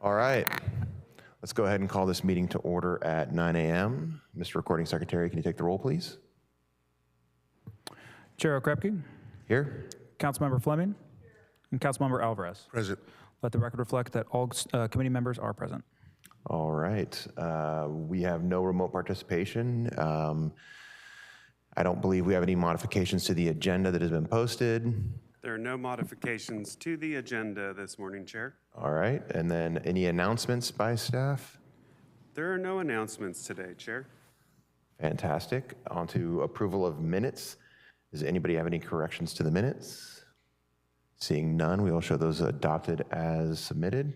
All right, let's go ahead and call this meeting to order at 9 a.m. Mr. Recording Secretary, can you take the roll, please? Chair Okrepke, Here. Councilmember Fleming, and Councilmember Alvarez. Present. Let the record reflect that all committee members are present. All right, we have no remote participation. I don't believe we have any modifications to the agenda that has been posted. There are no modifications to the agenda this morning, Chair. All right, and then any announcements by staff? There are no announcements today, Chair. Fantastic. On to approval of minutes. Does anybody have any corrections to the minutes? Seeing none, we will show those adopted as submitted.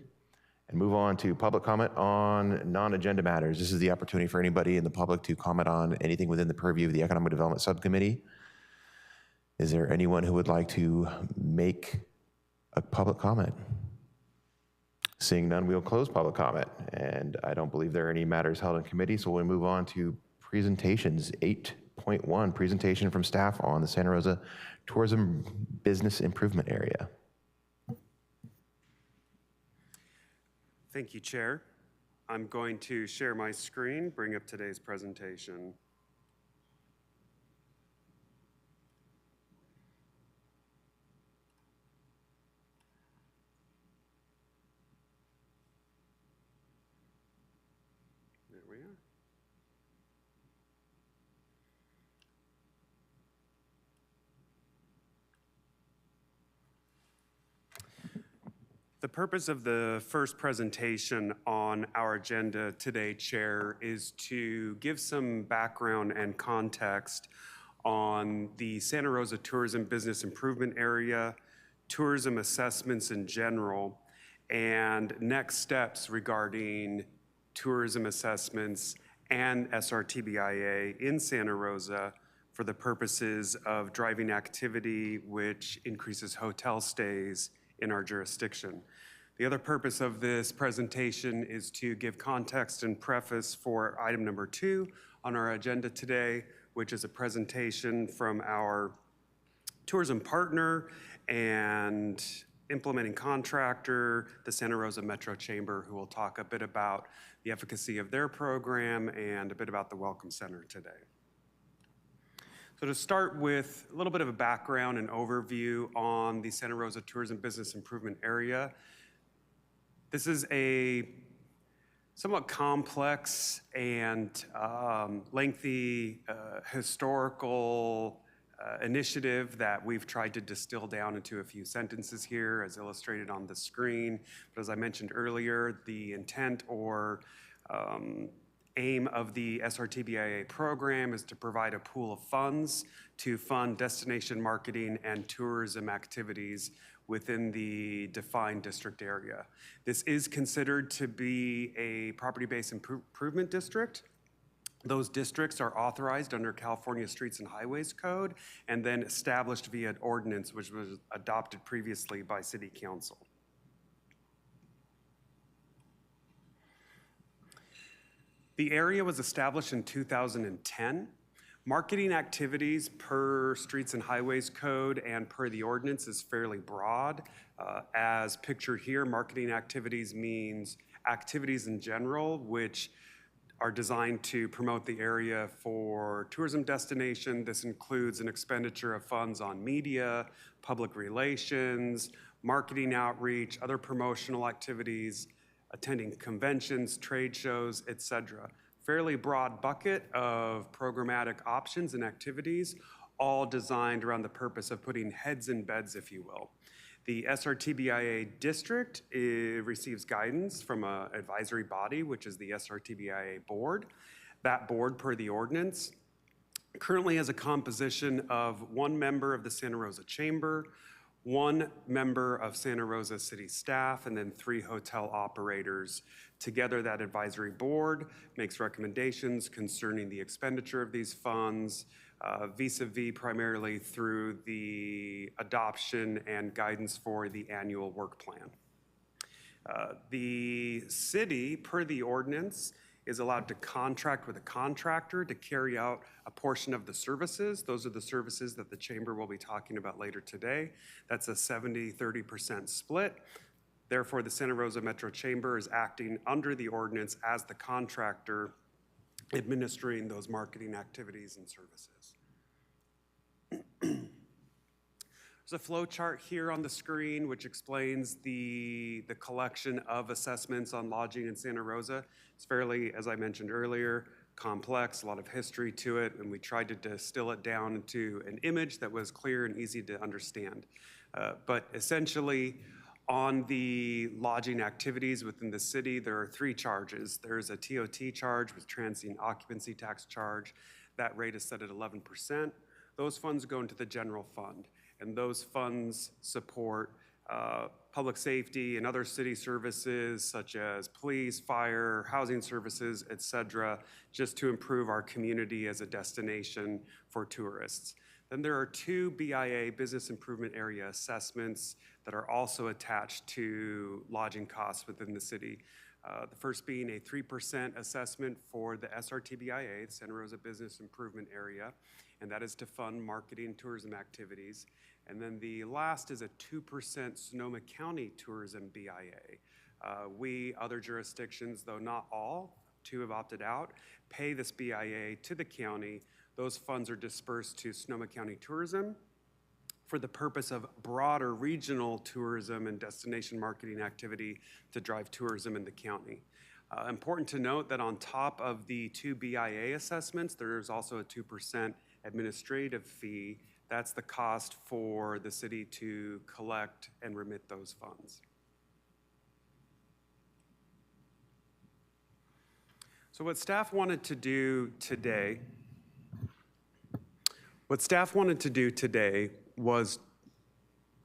And move on to public comment on non-agenda matters. This is the opportunity for anybody in the public to comment on anything within the purview of the Economic Development Subcommittee. Is there anyone who would like to make a public comment? Seeing none, we'll close public comment. And I don't believe there are any matters held in committee, so we'll move on to presentations. 8.1, presentation from staff on the Santa Rosa Tourism Business Improvement Area. Thank you, Chair. I'm going to share my screen, bring up today's presentation. There we are. The purpose of the first presentation on our agenda today, Chair, is to give some background and context on the Santa Rosa Tourism Business Improvement Area, tourism assessments in general, and next steps regarding tourism assessments and SRTBIA in Santa Rosa for the purposes of driving activity which increases hotel stays in our jurisdiction. The other purpose of this presentation is to give context and preface for item number 2 on our agenda today, which is a presentation from our tourism partner and implementing contractor, the Santa Rosa Metro Chamber, who will talk a bit about the efficacy of their program and a bit about the Welcome Center today. So to start with a little bit of a background and overview on the Santa Rosa Tourism Business Improvement Area. This is a somewhat complex and lengthy historical initiative that we've tried to distill down into a few sentences here as illustrated on the screen. But as I mentioned earlier, the intent or aim of the SRTBIA program is to provide a pool of funds to fund destination marketing and tourism activities within the defined district area. This is considered to be a property-based improvement district. Those districts are authorized under California Streets and Highways Code and then established via an ordinance which was adopted previously by City Council. The area was established in 2010. Marketing activities per Streets and Highways Code and per the ordinance is fairly broad. As pictured here, marketing activities means activities in general which are designed to promote the area for tourism destination. This includes an expenditure of funds on media, public relations, marketing outreach, other promotional activities, attending conventions, trade shows, etc. Fairly broad bucket of programmatic options and activities, all designed around the purpose of putting heads in beds, if you will. The SRTBIA district receives guidance from an advisory body, which is the SRTBIA board. That board, per the ordinance, currently has a composition of 1 member of the Santa Rosa Chamber, 1 member of Santa Rosa city staff, and then 3 hotel operators. Together, that advisory board makes recommendations concerning the expenditure of these funds, vis-a-vis primarily through the adoption and guidance for the annual work plan. The city, per the ordinance, is allowed to contract with a contractor to carry out a portion of the services. Those are the services that the chamber will be talking about later today. That's a 70-30% split. Therefore, the Santa Rosa Metro Chamber is acting under the ordinance as the contractor administering those marketing activities and services. There's a flow chart here on the screen which explains the collection of assessments on lodging in Santa Rosa. It's fairly, as I mentioned earlier, complex, a lot of history to it, and we tried to distill it down into an image that was clear and easy to understand. But essentially, on the lodging activities within the city, there are 3 charges. There's a TOT charge with transient occupancy tax charge. That rate is set at 11%. Those funds go into the general fund, and those funds support public safety and other city services such as police, fire, housing services, et cetera, just to improve our community as a destination for tourists. Then there are 2 BIA, Business Improvement Area assessments, that are also attached to lodging costs within the city. The first being a 3% assessment for the SRTBIA, the Santa Rosa Business Improvement Area, and that is to fund marketing tourism activities. And then the last is a 2% Sonoma County Tourism BIA. We, other jurisdictions, though not all, 2 have opted out, pay this BIA to the county. Those funds are dispersed to Sonoma County Tourism for the purpose of broader regional tourism and destination marketing activity to drive tourism in the county. Important to note that on top of the 2 BIA assessments, there's also a 2% administrative fee. That's the cost for the city to collect and remit those funds. So what staff wanted to do today was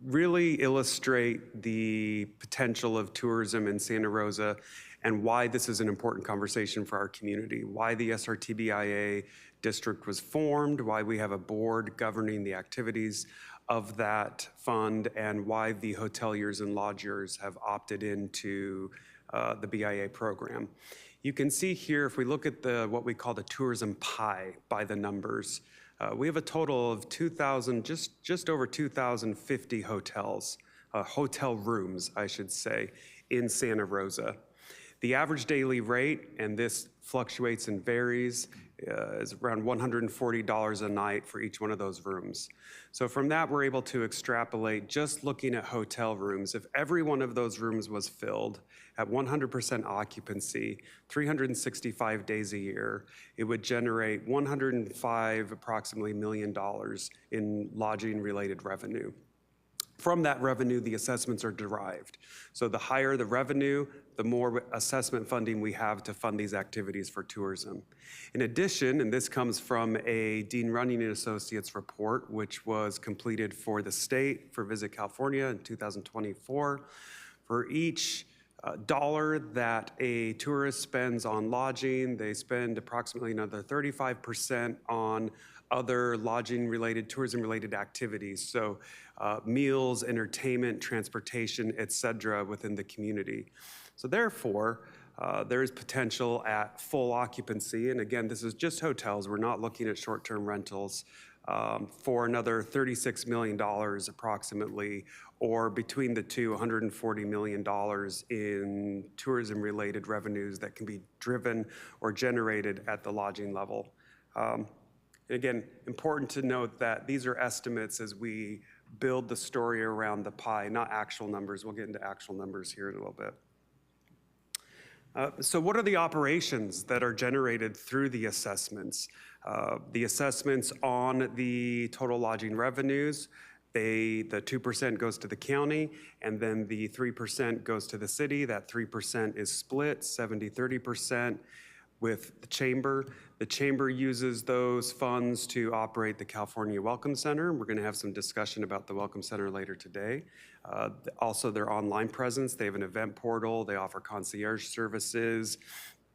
really illustrate the potential of tourism in Santa Rosa and why this is an important conversation for our community, why the SRTBIA district was formed, why we have a board governing the activities of that fund, and why the hoteliers and lodgers have opted into the BIA program. You can see here, if we look at what we call the tourism pie by the numbers, we have a total of 2,000, just over 2,050 hotels, hotel rooms, I should say, in Santa Rosa. The average daily rate, and this fluctuates and varies, is around $140 a night for each one of those rooms. So from that, we're able to extrapolate, just looking at hotel rooms, if every one of those rooms was filled at 100% occupancy, 365 days a year, it would generate $105 approximately $1 million in lodging-related revenue. From that revenue, the assessments are derived. So the higher the revenue, the more assessment funding we have to fund these activities for tourism. In addition, and this comes from a Dean Running and Associates report, which was completed for the state for Visit California in 2024, for each dollar that a tourist spends on lodging, they spend approximately another 35% on other lodging-related, tourism-related activities. So meals, entertainment, transportation, et cetera, within the community. So therefore, there is potential at full occupancy, and again, this is just hotels, we're not looking at short-term rentals, for another $36 million approximately, or between the two, $140 million in tourism-related revenues that can be driven or generated at the lodging level. Again, important to note that these are estimates as we build the story around the pie, not actual numbers. We'll get into actual numbers here in a little bit. So what are the operations that are generated through the assessments? The assessments on the total lodging revenues, the 2% goes to the county, and then the 3% goes to the city. That 3% is split, 70-30%. With the chamber. The chamber uses those funds to operate the California Welcome Center. We're going to have some discussion about the Welcome Center later today. Also, their online presence. They have an event portal. They offer concierge services.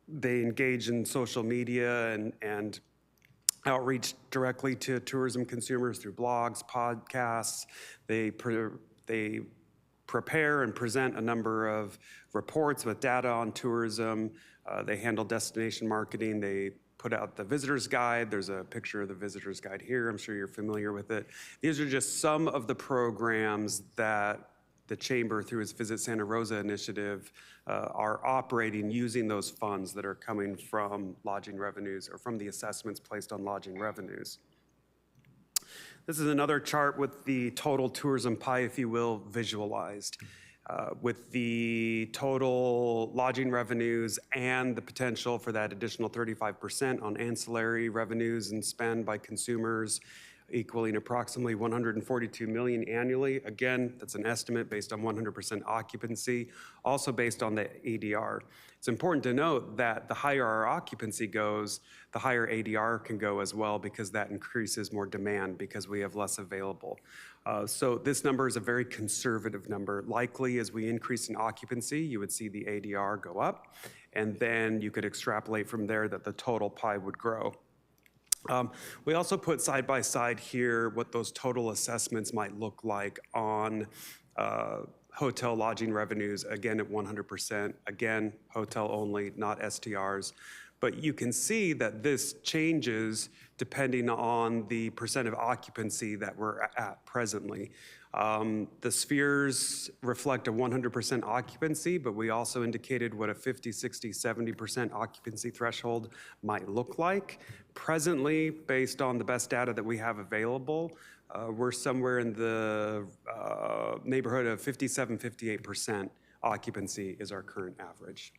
They engage in social media and outreach directly to tourism consumers through blogs, podcasts. They prepare and present a number of reports with data on tourism. They handle destination marketing. They put out the visitor's guide. There's a picture of the visitor's guide here. I'm sure you're familiar with it. These are just some of the programs that the chamber, through its Visit Santa Rosa initiative, are operating using those funds that are coming from lodging revenues or from the assessments placed on lodging revenues. This is another chart with the total tourism pie, if you will, visualized. With the total lodging revenues and the potential for that additional 35% on ancillary revenues and spend by consumers, equaling approximately $142 million annually. Again, that's an estimate based on 100% occupancy, also based on the ADR. It's important to note that the higher our occupancy goes, the higher ADR can go as well, because that increases more demand because we have less available. So this number is a very conservative number. Likely, as we increase in occupancy, you would see the ADR go up, and then you could extrapolate from there that the total pie would grow. We also put side by side here what those total assessments might look like on hotel lodging revenues, again at 100%, again, hotel only, not STRs. But you can see that this changes depending on the percent of occupancy that we're at presently. The spheres reflect a 100% occupancy, but we also indicated what a 50, 60, 70% occupancy threshold might look like. Presently, based on the best data that we have available, we're somewhere in the neighborhood of 57, 58% occupancy is our current average.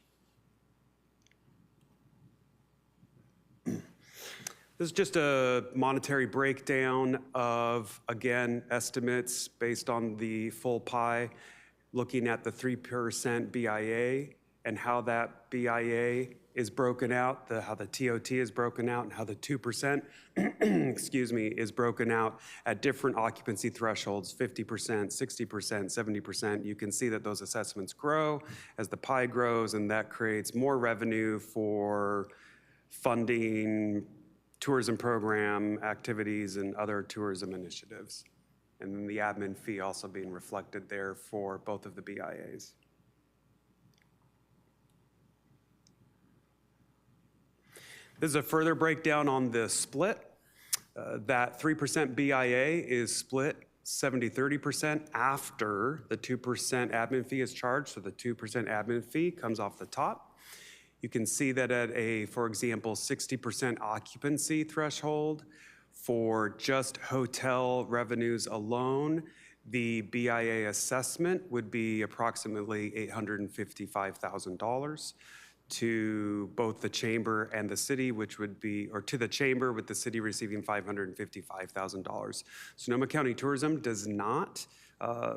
This is just a monetary breakdown of, again, estimates based on the full pie, looking at the 3% BIA and how that BIA is broken out, how the TOT is broken out, and how the 2%, excuse me, is broken out at different occupancy thresholds, 50%, 60%, 70%. You can see that those assessments grow as the pie grows, and that creates more revenue for funding tourism program activities and other tourism initiatives. And then the admin fee also being reflected there for both of the BIAs. This is a further breakdown on the split. That 3% BIA is split 70-30% after the 2% admin fee is charged. So the 2% admin fee comes off the top. You can see that at a, for example, 60% occupancy threshold for just hotel revenues alone, the BIA assessment would be approximately $855,000 to both the chamber and the city, which would be, or to the chamber with the city receiving $555,000. Sonoma County Tourism does not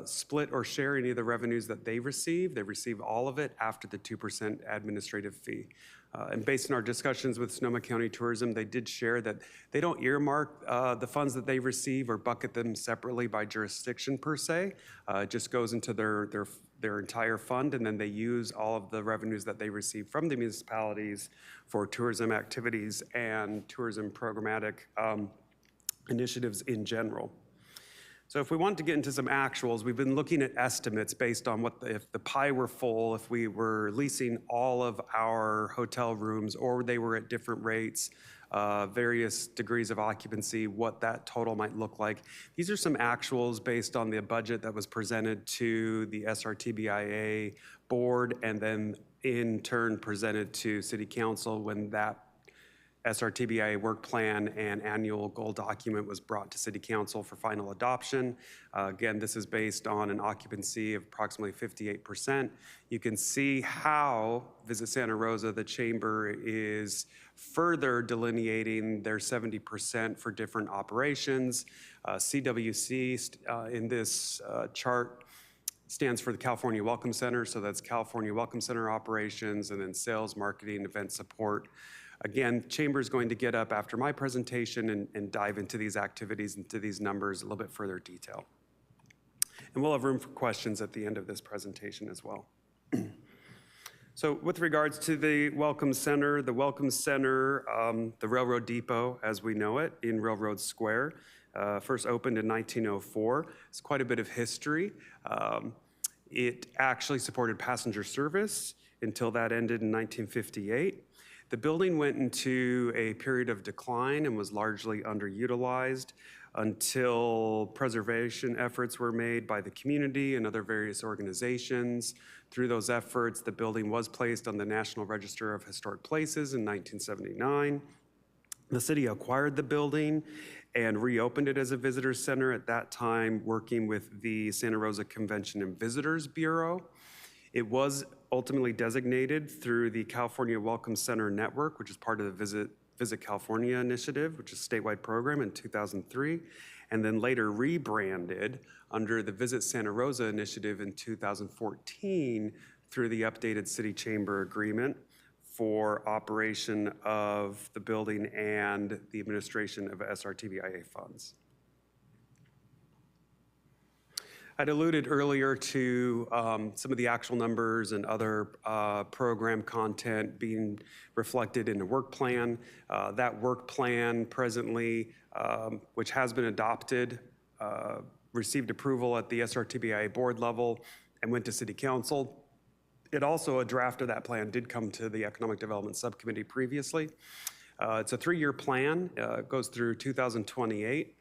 split or share any of the revenues that they receive. They receive all of it after the 2% administrative fee. And based on our discussions with Sonoma County Tourism, they did share that they don't earmark the funds that they receive or bucket them separately by jurisdiction per se. It just goes into their entire fund, and then they use all of the revenues that they receive from the municipalities for tourism activities and tourism programmatic initiatives in general. So if we want to get into some actuals, we've been looking at estimates based on what if the pie were full, if we were leasing all of our hotel rooms or they were at different rates, various degrees of occupancy, what that total might look like. These are some actuals based on the budget that was presented to the SRTBIA board and then in turn presented to City Council when that SRTBIA work plan and annual goal document was brought to City Council for final adoption. Again, this is based on an occupancy of approximately 58%. You can see how Visit Santa Rosa, the chamber, is further delineating their 70% for different operations. CWC in this chart stands for the California Welcome Center, so that's California Welcome Center operations, and then sales, marketing, event support. Again, Chamber is going to get up after my presentation and dive into these activities, into these numbers in a little bit further detail. And we'll have room for questions at the end of this presentation as well. So with regards to the Welcome Center, the Railroad Depot, as we know it, in Railroad Square, first opened in 1904. It's quite a bit of history. It actually supported passenger service until that ended in 1958. The building went into a period of decline and was largely underutilized. until preservation efforts were made by the community and other various organizations. Through those efforts, the building was placed on the National Register of Historic Places in 1979. The city acquired the building and reopened it as a visitor center, at that time working with the Santa Rosa Convention and Visitors Bureau. It was ultimately designated through the California Welcome Center Network, which is part of the Visit California initiative, which is a statewide program, in 2003, and then later rebranded under the Visit Santa Rosa initiative in 2014 through the updated City Chamber agreement for operation of the building and the administration of SRTBIA funds. I'd alluded earlier to some of the actual numbers and other program content being reflected in the work plan. That work plan presently, which has been adopted, received approval at the SRTBIA board level and went to City Council. It also, a draft of that plan did come to the Economic Development Subcommittee previously. It's a 3-year plan, goes through 2028.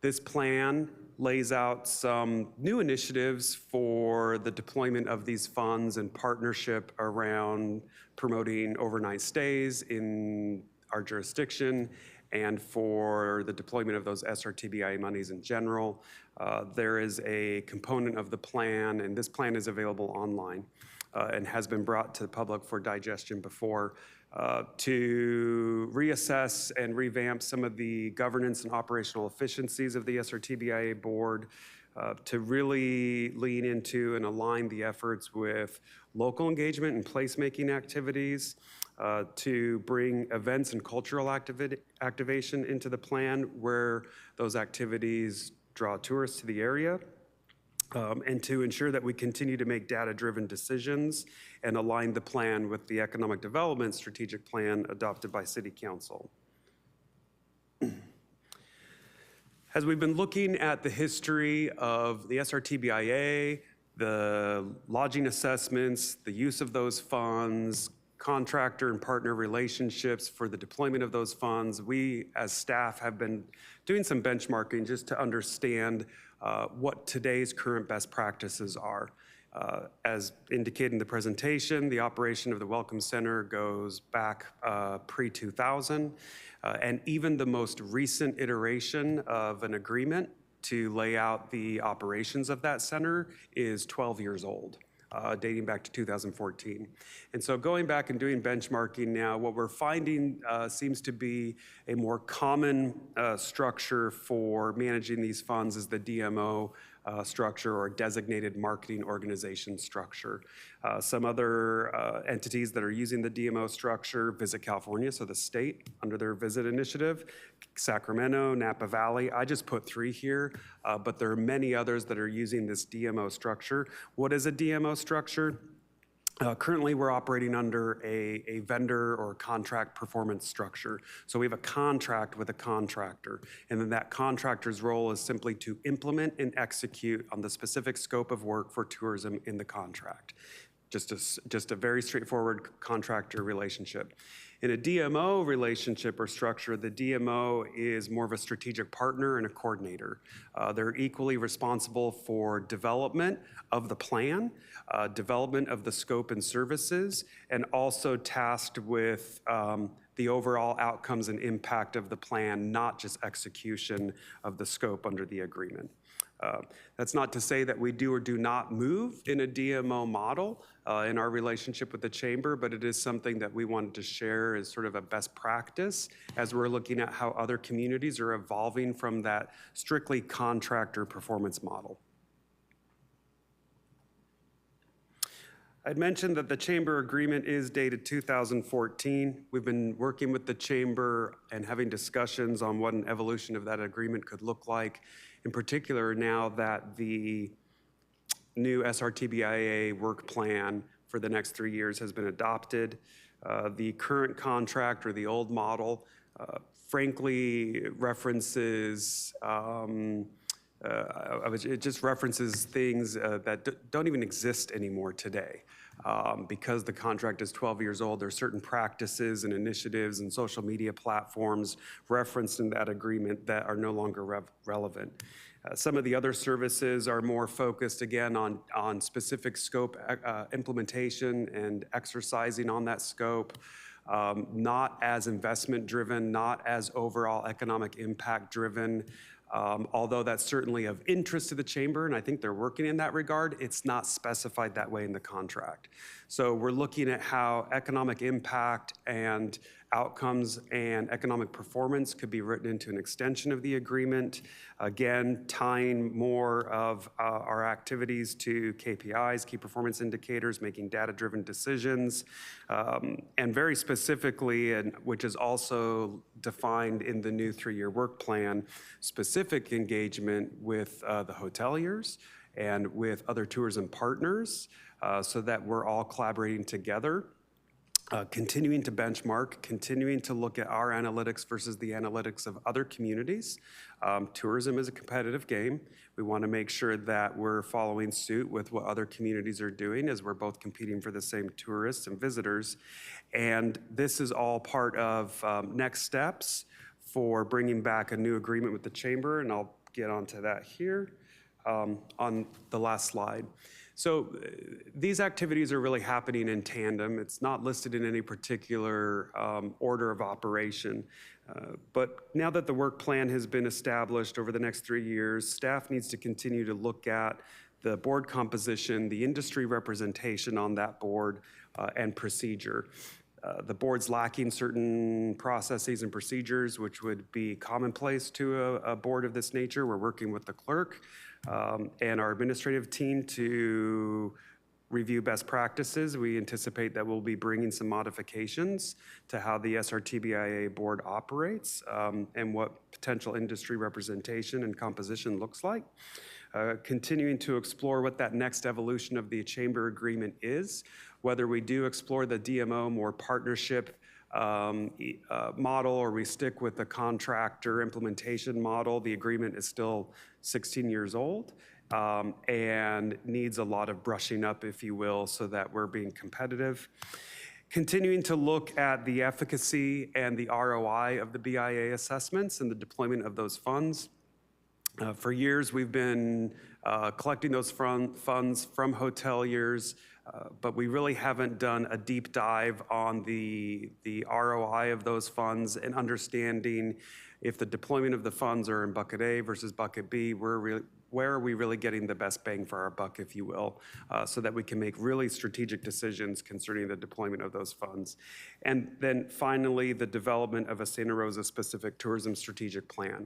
This plan lays out some new initiatives for the deployment of these funds and partnership around promoting overnight stays in our jurisdiction and for the deployment of those SRTBI monies in general. There is a component of the plan, and this plan is available online and has been brought to the public for digestion before, to reassess and revamp some of the governance and operational efficiencies of the SRTBIA board, to really lean into and align the efforts with local engagement and placemaking activities, to bring events and cultural activation into the plan where those activities draw tourists to the area, and to ensure that we continue to make data-driven decisions and align the plan with the economic development strategic plan adopted by City Council. As we've been looking at the history of the SRTBIA, the lodging assessments, the use of those funds, contractor and partner relationships for the deployment of those funds, we as staff have been doing some benchmarking just to understand what today's current best practices are. As indicated in the presentation, the operation of the Welcome Center goes back pre-2000, and even the most recent iteration of an agreement to lay out the operations of that center is 12 years old, dating back to 2014. And so going back and doing benchmarking now, what we're finding seems to be a more common structure for managing these funds is the DMO structure, or designated marketing organization structure. Some other entities that are using the DMO structure, Visit California, so the state under their Visit initiative, Sacramento, Napa Valley. I just put 3 here, but there are many others that are using this DMO structure. What is a DMO structure? Currently, we're operating under a vendor or contract performance structure. So we have a contract with a contractor, and then that contractor's role is simply to implement and execute on the specific scope of work for tourism in the contract. Just a very straightforward contractor relationship. In a DMO relationship or structure, the DMO is more of a strategic partner and a coordinator. They're equally responsible for development of the plan, development of the scope and services, and also tasked with the overall outcomes and impact of the plan, not just execution of the scope under the agreement. That's not to say that we do or do not move in a DMO model in our relationship with the Chamber, but it is something that we wanted to share as sort of a best practice as we're looking at how other communities are evolving from that strictly contractor performance model. I'd mentioned that the Chamber agreement is dated 2014. We've been working with the Chamber and having discussions on what an evolution of that agreement could look like. In particular, now that the new SRTBIA work plan for the next 3 years has been adopted, the current contract, or the old model, frankly references, it just references things that don't even exist anymore today. Because the contract is 12 years old, there are certain practices and initiatives and social media platforms referenced in that agreement that are no longer relevant. Some of the other services are more focused, again, on specific scope implementation and exercising on that scope, not as investment-driven, not as overall economic impact-driven. Although that's certainly of interest to the chamber, and I think they're working in that regard, it's not specified that way in the contract. So we're looking at how economic impact and outcomes and economic performance could be written into an extension of the agreement. Again, tying more of our activities to KPIs, key performance indicators, making data-driven decisions, and very specifically, and which is also defined in the new 3-year work plan, specific engagement with the hoteliers and with other tourism partners so that we're all collaborating together. Continuing to benchmark, continuing to look at our analytics versus the analytics of other communities. Tourism is a competitive game. We want to make sure that we're following suit with what other communities are doing as we're both competing for the same tourists and visitors. And this is all part of next steps for bringing back a new agreement with the chamber, and I'll get onto that here on the last slide. So these activities are really happening in tandem. It's not listed in any particular order of operation. But now that the work plan has been established over the next 3 years, staff needs to continue to look at the board composition, the industry representation on that board, and procedure. The board's lacking certain processes and procedures, which would be commonplace to a board of this nature. We're working with the clerk and our administrative team to review best practices. We anticipate that we'll be bringing some modifications to how the SRTBIA board operates and what potential industry representation and composition looks like. Continuing to explore what that next evolution of the chamber agreement is, whether we do explore the DMO more partnership model or we stick with the contractor implementation model. The agreement is still 16 years old and needs a lot of brushing up, if you will, so that we're being competitive. Continuing to look at the efficacy and the ROI of the BIA assessments and the deployment of those funds. For years, we've been collecting those funds from hoteliers, but we really haven't done a deep dive on the ROI of those funds and understanding if the deployment of the funds are in bucket A versus bucket B, where are we really getting the best bang for our buck, if you will, so that we can make really strategic decisions concerning the deployment of those funds. And then finally, the development of a Santa Rosa specific tourism strategic plan.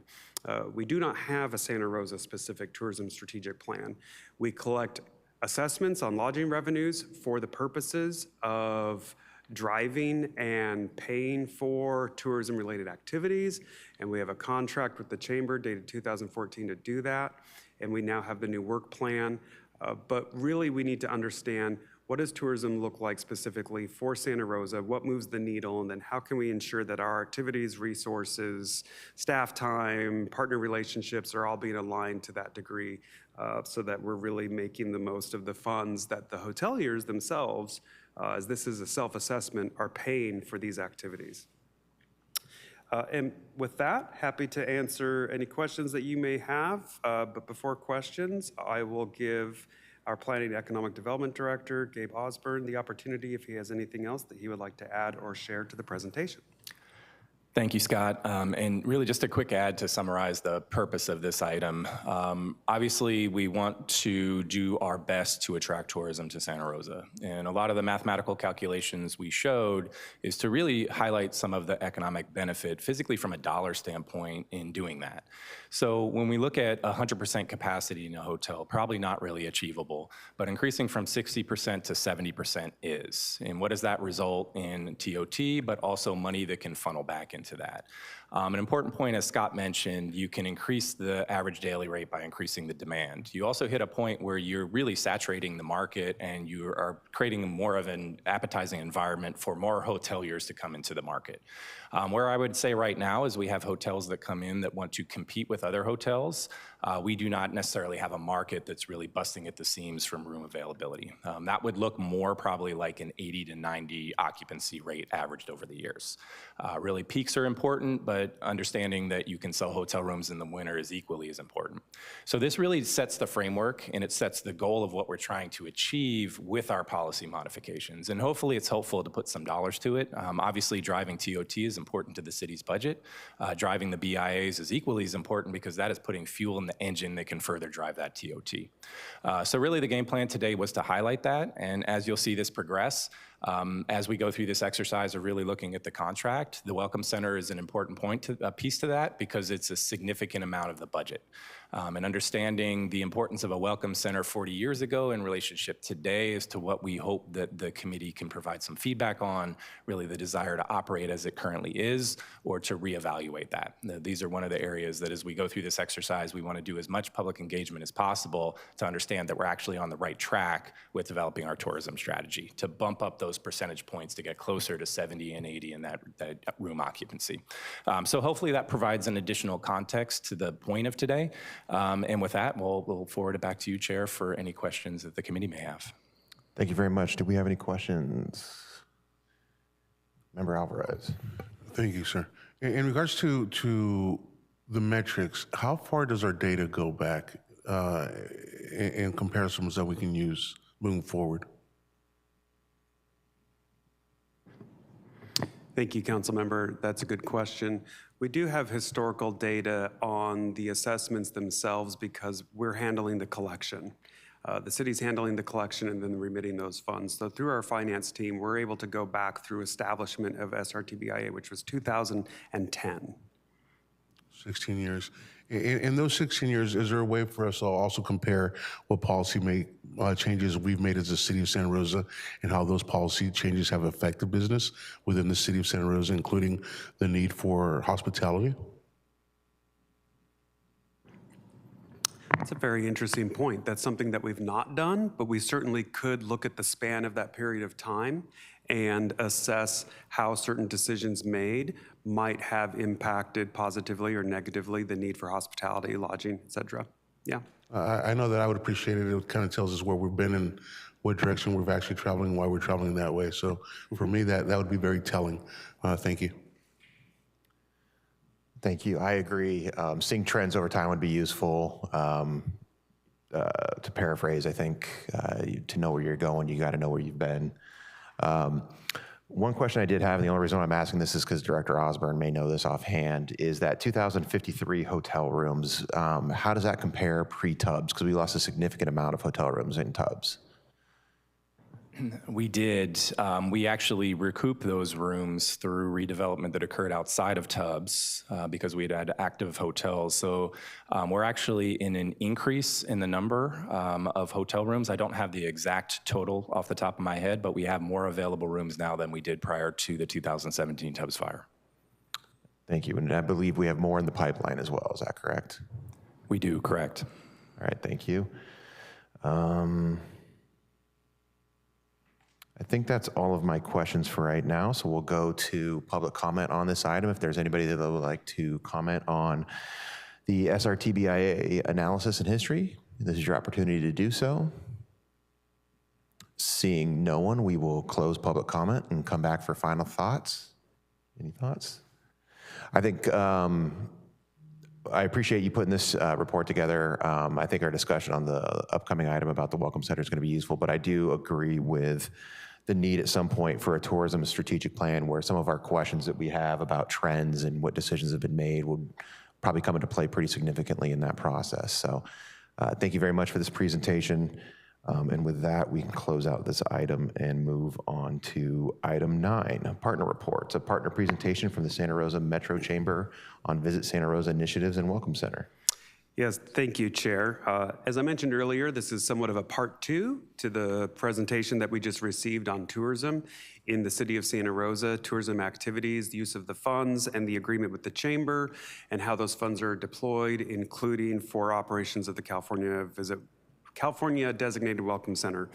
We do not have a Santa Rosa specific tourism strategic plan. We collect assessments on lodging revenues for the purposes of driving and paying for tourism-related activities, and we have a contract with the chamber dated 2014 to do that, and we now have the new work plan. But really, we need to understand what does tourism look like specifically for Santa Rosa, what moves the needle, and then how can we ensure that our activities, resources, staff time, partner relationships are all being aligned to that degree so that we're really making the most of the funds that the hoteliers themselves, as this is a self-assessment, are paying for these activities. And with that, happy to answer any questions that you may have. But before questions, I will give our Planning and Economic Development Director, Gabe Osborne, the opportunity if he has anything else that he would like to add or share to the presentation. Thank you, Scott. And really just a quick add to summarize the purpose of this item. Obviously, we want to do our best to attract tourism to Santa Rosa. And a lot of the mathematical calculations we showed is to really highlight some of the economic benefit physically from a dollar standpoint in doing that. So when we look at 100% capacity in a hotel, probably not really achievable, but increasing from 60% to 70% is. And what does that result in TOT, but also money that can funnel back into that? An important point, as Scott mentioned, you can increase the average daily rate by increasing the demand. You also hit a point where you're really saturating the market and you are creating more of an appetizing environment for more hoteliers to come into the market. Where I would say right now is we have hotels that come in that want to compete with other hotels. We do not necessarily have a market that's really busting at the seams from room availability. That would look more probably like an 80 to 90 occupancy rate averaged over the years. Really, peaks are important, but understanding that you can sell hotel rooms in the winter is equally as important. So this really sets the framework and it sets the goal of what we're trying to achieve with our policy modifications. And hopefully it's helpful to put some dollars to it. Obviously, driving TOT is important to the city's budget. Driving the BIAs is equally as important because that is putting fuel in the engine that can further drive that TOT. So really the game plan today was to highlight that, and as you'll see this progress, as we go through this exercise of really looking at the contract, the Welcome Center is an important piece to that because it's a significant amount of the budget. And understanding the importance of a Welcome Center 40 years ago in relationship today as to what we hope that the committee can provide some feedback on, really the desire to operate as it currently is or to reevaluate that. These are one of the areas that as we go through this exercise, we want to do as much public engagement as possible to understand that we're actually on the right track with developing our tourism strategy, to bump up those percentage points to get closer to 70 and 80 in that room occupancy. So hopefully that provides an additional context to the point of today. And with that, we'll forward it back to you, Chair, for any questions that the committee may have. Thank you very much. Do we have any questions? Member Alvarez. Thank you, sir. In regards to the metrics, how far does our data go back in comparisons that we can use moving forward? Thank you, Council Member. That's a good question. We do have historical data on the assessments themselves because we're handling the collection. The city's handling the collection and then remitting those funds. So through our finance team, we're able to go back through establishment of SRTBIA, which was 2010. 16 years. In those 16 years, is there a way for us to also compare what policy changes we've made as a city of Santa Rosa and how those policy changes have affected business within the city of Santa Rosa, including the need for hospitality? That's a very interesting point. That's something that we've not done, but we certainly could look at the span of that period of time and assess how certain decisions made might have impacted positively or negatively the need for hospitality, lodging, et cetera. Yeah. I know that I would appreciate it. It kind of tells us where we've been and what direction we're actually traveling, why we're traveling that way. So for me, that would be very telling. Thank you. Thank you. I agree. Seeing trends over time would be useful. To paraphrase, I think to know where you're going, you got to know where you've been. One question I did have, and the only reason I'm asking this is because Director Osborne may know this offhand, is that 2,053 hotel rooms, how does that compare pre-Tubbs? Because we lost a significant amount of hotel rooms in Tubbs. We did. We actually recouped those rooms through redevelopment that occurred outside of Tubbs because we had active hotels. So we're actually in an increase in the number of hotel rooms. I don't have the exact total off the top of my head, but we have more available rooms now than we did prior to the 2017 Tubbs fire. Thank you. And I believe we have more in the pipeline as well. Is that correct? We do, correct. All right, thank you. I think that's all of my questions for right now, so we'll go to public comment on this item. If there's anybody that would like to comment on the SRTBIA analysis and history, this is your opportunity to do so. Seeing no one, we will close public comment and come back for final thoughts. Any thoughts? I think I appreciate you putting this report together. I think our discussion on the upcoming item about the Welcome Center is going to be useful, but I do agree with the need at some point for a tourism strategic plan where some of our questions that we have about trends and what decisions have been made will probably come into play pretty significantly in that process. So thank you very much for this presentation. And with that, we can close out this item and move on to item 9, partner reports, a partner presentation from the Santa Rosa Metro Chamber on Visit Santa Rosa initiatives and Welcome Center. Yes, thank you, Chair. As I mentioned earlier, this is somewhat of a part 2 to the presentation that we just received on tourism in the city of Santa Rosa, tourism activities, the use of the funds, and the agreement with the chamber, and how those funds are deployed, including for operations of the California Designated Welcome Center.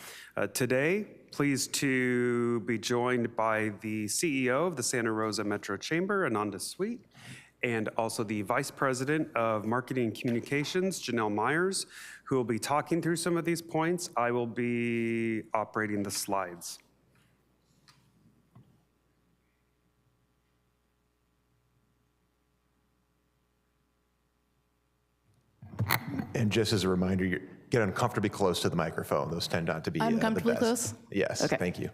Today, pleased to be joined by the CEO of the Santa Rosa Metro Chamber, Ananda Sweet, and also the Vice President of Marketing and Communications, Janelle Myers, who will be talking through some of these points. I will be operating the slides. And just as a reminder, you get uncomfortably close to the microphone. Those tend not to be I'm comfortably the best. close? Yes, Okay. thank you.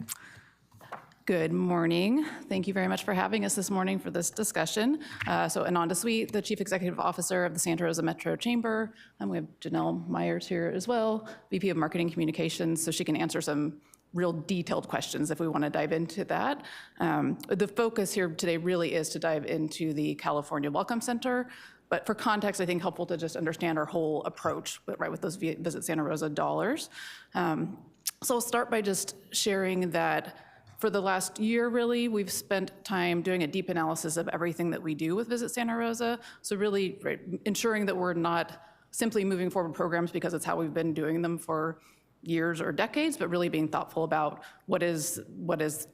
Good morning. Thank you very much for having us this morning for this discussion. So Ananda Sweet, the Chief Executive Officer of the Santa Rosa Metro Chamber, and we have Janelle Myers here as well, VP of Marketing Communications, so she can answer some real detailed questions if we want to dive into that. The focus here today really is to dive into the California Welcome Center, but for context, I think helpful to just understand our whole approach, right, with those Visit Santa Rosa dollars. So I'll start by just sharing that for the last year, really, we've spent time doing a deep analysis of everything that we do with Visit Santa Rosa. So really, right, ensuring that we're not simply moving forward programs because it's how we've been doing them for years or decades, but really being thoughtful about what is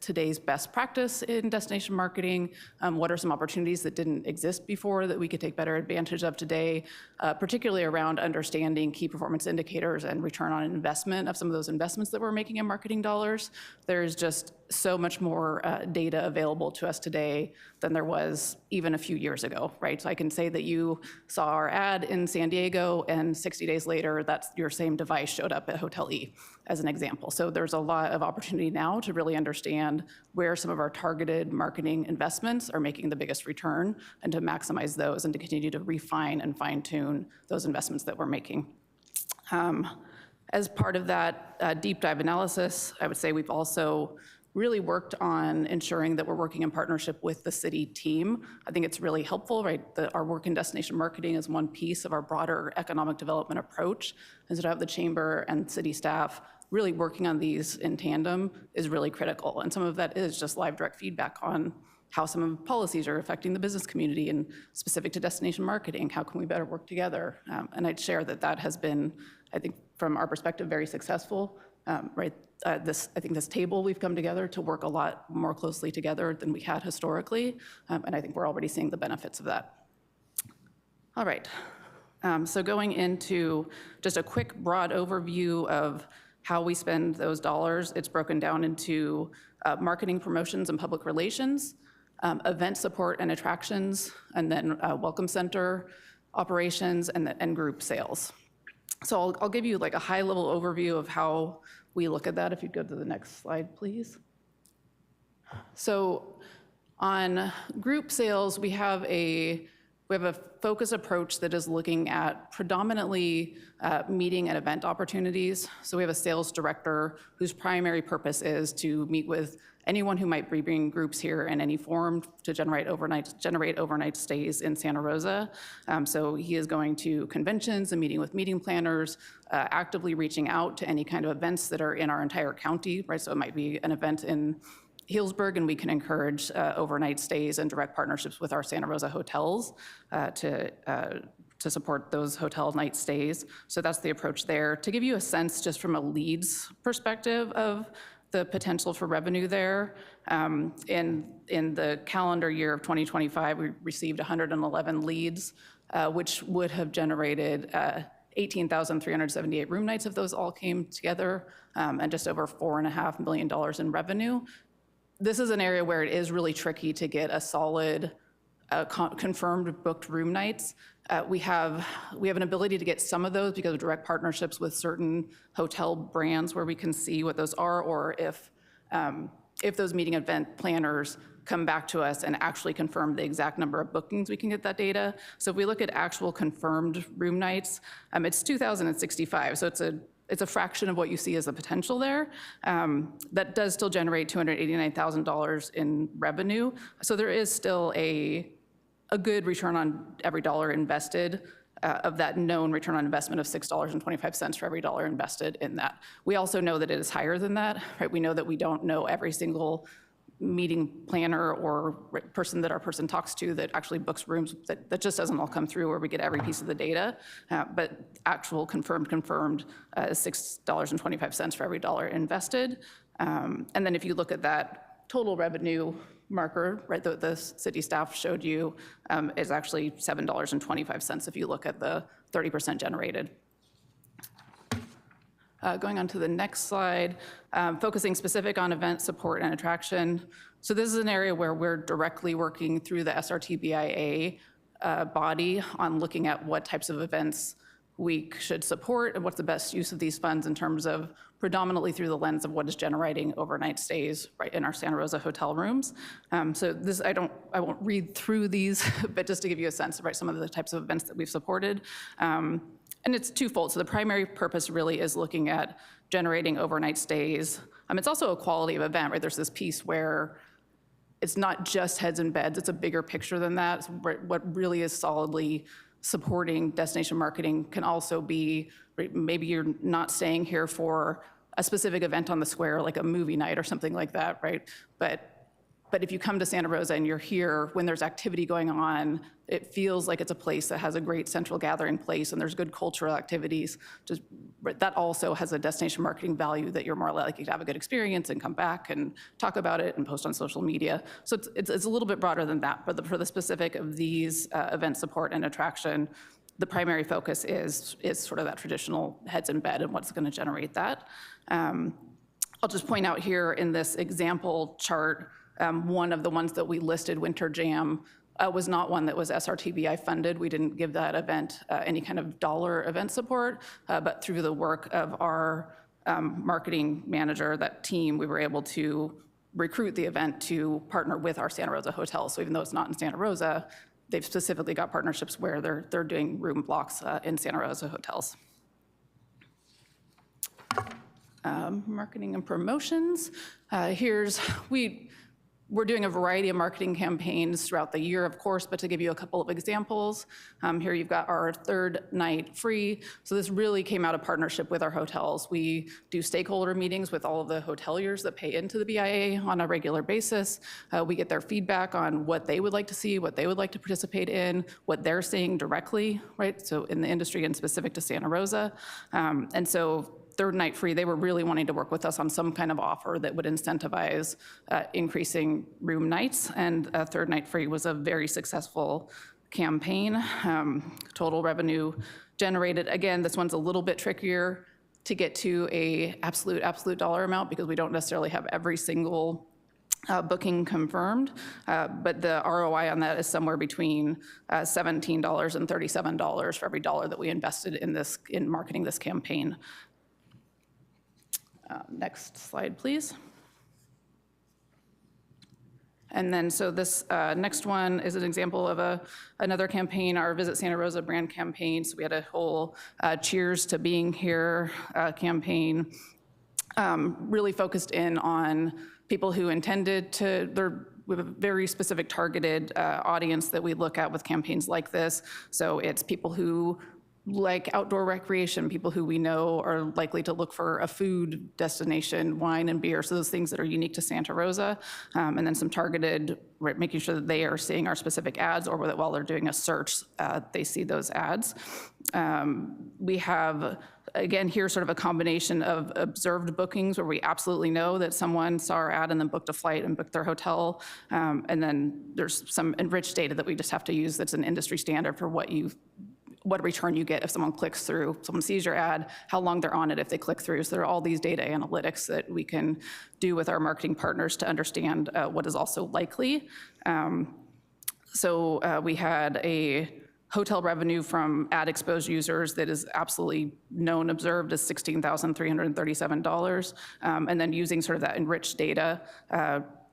today's best practice in destination marketing, what are some opportunities that didn't exist before that we could take better advantage of today, particularly around understanding key performance indicators and return on investment of some of those investments that we're making in marketing dollars. There's just so much more data available to us today than there was even a few years ago, right? So I can say that you saw our ad in San Diego and 60 days later, that's your same device showed up at Hotel E, as an example. So there's a lot of opportunity now to really understand where some of our targeted marketing investments are making the biggest return and to maximize those and to continue to refine and fine tune those investments that we're making. As part of that deep dive analysis, I would say we've also really worked on ensuring that we're working in partnership with the city team. I think it's really helpful, right? Our work in destination marketing is one piece of our broader economic development approach. And so to have the chamber and city staff really working on these in tandem is really critical. And some of that is just live direct feedback on how some of the policies are affecting the business community and specific to destination marketing, how can we better work together? And I'd share that that has been, I think, from our perspective, very successful, right? I think this table, we've come together to work a lot more closely together than we had historically, and I think we're already seeing the benefits of that. All right, so going into just a quick broad overview of how we spend those dollars, it's broken down into marketing, promotions, and public relations, event support and attractions, and then welcome center operations, and group sales. So I'll give you like a high-level overview of how we look at that. If you'd go to the next slide, please. So on group sales, we have a focused approach that is looking at predominantly meeting and event opportunities. So we have a sales director whose primary purpose is to meet with anyone who might be bringing groups here in any form to generate overnight stays in Santa Rosa. So he is going to conventions and meeting with meeting planners, actively reaching out to any kind of events that are in our entire county, right? So it might be an event in Healdsburg, and we can encourage overnight stays and direct partnerships with our Santa Rosa hotels to support those hotel night stays. So that's the approach there. To give you a sense, just from a leads perspective of the potential for revenue there, in the calendar year of 2025, we received 111 leads, which would have generated 18,378 room nights if those all came together, and just over $4.5 million in revenue. This is an area where it is really tricky to get a solid confirmed booked room nights. We have an ability to get some of those because of direct partnerships with certain hotel brands where we can see what those are, or if those meeting event planners come back to us and actually confirm the exact number of bookings, we can get that data. So if we look at actual confirmed room nights, it's 2,065. So it's a fraction of what you see as the potential there. That does still generate $289,000 in revenue. So there is still a good return on every dollar invested of that known return on investment of $6.25 for every dollar invested in that. We also know that it is higher than that, right? We know that we don't know every single meeting planner or person that our person talks to that actually books rooms. That just doesn't all come through where we get every piece of the data, but actual confirmed is $6.25 for every dollar invested. And then if you look at that total revenue marker, right, that the city staff showed you, is actually $7.25 if you look at the 30% generated. Going on to the next slide, focusing specific on event support and attraction. So this is an area where we're directly working through the SRTBIA body on looking at what types of events we should support and what's the best use of these funds in terms of predominantly through the lens of what is generating overnight stays right in our Santa Rosa hotel rooms. So this, I won't read through these, but just to give you a sense of some of the types of events that we've supported. And it's twofold. So the primary purpose really is looking at generating overnight stays. It's also a quality of event, right? There's this piece where it's not just heads and beds, it's a bigger picture than that. So what really is solidly supporting destination marketing can also be, right, maybe you're not staying here for a specific event on the square, like a movie night or something like that, right? But if you come to Santa Rosa and you're here when there's activity going on, it feels like it's a place that has a great central gathering place and there's good cultural activities. That also has a destination marketing value that you're more likely to have a good experience and come back and talk about it and post on social media. So it's a little bit broader than that, but for the specific of these event support and attraction, the primary focus is sort of that traditional heads in bed and what's gonna generate that. I'll just point out here in this example chart, one of the ones that we listed, Winter Jam, was not one that was SRTBI funded. We didn't give that event any kind of dollar event support, but through the work of our marketing manager, that team, we were able to recruit the event to partner with our Santa Rosa hotels. So even though it's not in Santa Rosa, they've specifically got partnerships where they're doing room blocks in Santa Rosa hotels. Marketing and promotions. We're doing a variety of marketing campaigns throughout the year, of course, but to give you a couple of examples, here you've got our third night free. So this really came out of partnership with our hotels. We do stakeholder meetings with all of the hoteliers that pay into the BIA on a regular basis. We get their feedback on what they would like to see, what they would like to participate in, what they're seeing directly, right? So in the industry and specific to Santa Rosa. And so third night free, they were really wanting to work with us on some kind of offer that would incentivize increasing room nights, and third night free was a very successful campaign. Total revenue generated, again, this one's a little bit trickier to get to a absolute dollar amount because we don't necessarily have every single booking confirmed, but the ROI on that is somewhere between $17 and $37 for every dollar that we invested in marketing this campaign. Next slide, please. And then, so this next one is an example of another campaign, our Visit Santa Rosa brand campaign. So we had a whole Cheers to Being Here campaign, really focused in on people who intended to, we have a very specific targeted audience that we look at with campaigns like this. So it's people who like outdoor recreation, people who we know are likely to look for a food destination, wine and beer, so those things that are unique to Santa Rosa, and then some targeted, right, making sure that they are seeing our specific ads, or that while they're doing a search, they see those ads. We have, again, here sort of a combination of observed bookings where we absolutely know that someone saw our ad and then booked a flight and booked their hotel, and then there's some enriched data that we just have to use that's an industry standard for what return you get if someone clicks through, someone sees your ad, how long they're on it if they click through. So there are all these data analytics that we can do with our marketing partners to understand what is also likely. So we had a hotel revenue from ad exposed users that is absolutely known, observed as $16,337. And then using sort of that enriched data,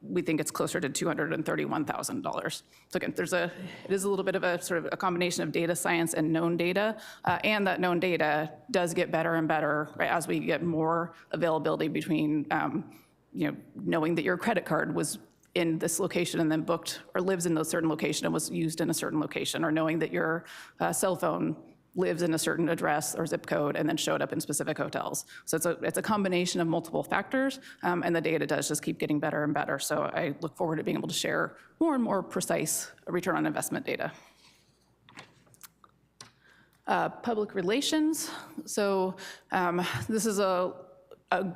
we think it's closer to $231,000. So again, it is a little bit of a sort of a combination of data science and known data, and that known data does get better and better, right, as we get more availability between, knowing that your credit card was in this location and then booked, or lives in a certain location and was used in a certain location, or knowing that your cell phone lives in a certain address or zip code and then showed up in specific hotels. So it's a combination of multiple factors, and the data does just keep getting better and better. So I look forward to being able to share more and more precise return on investment data. Public relations. So this is a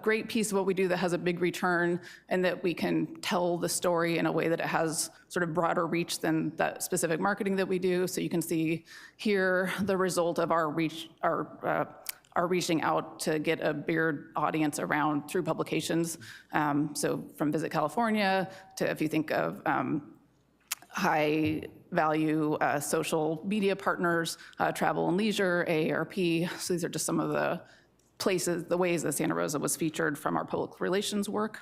great piece of what we do that has a big return and that we can tell the story in a way that it has sort of broader reach than that specific marketing that we do. So you can see here the result of our reaching out to get a bigger audience around through publications. So from Visit California to, if you think of high value social media partners, Travel and Leisure, AARP. So these are just some of the places, the ways that Santa Rosa was featured from our public relations work.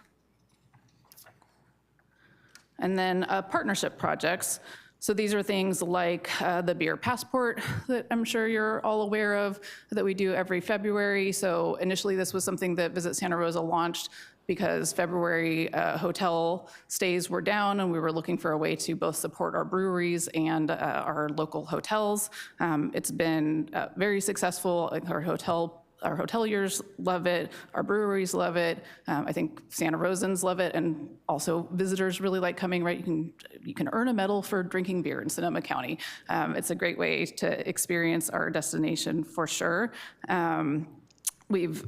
And then partnership projects. So these are things like the beer passport that I'm sure you're all aware of that we do every February. So initially this was something that Visit Santa Rosa launched because February hotel stays were down and we were looking for a way to both support our breweries and our local hotels. It's been very successful. Our hoteliers love it, our breweries love it, I think Santa Rosans love it, and also visitors really like coming, right? You can earn a medal for drinking beer in Sonoma County. It's a great way to experience our destination for sure. We've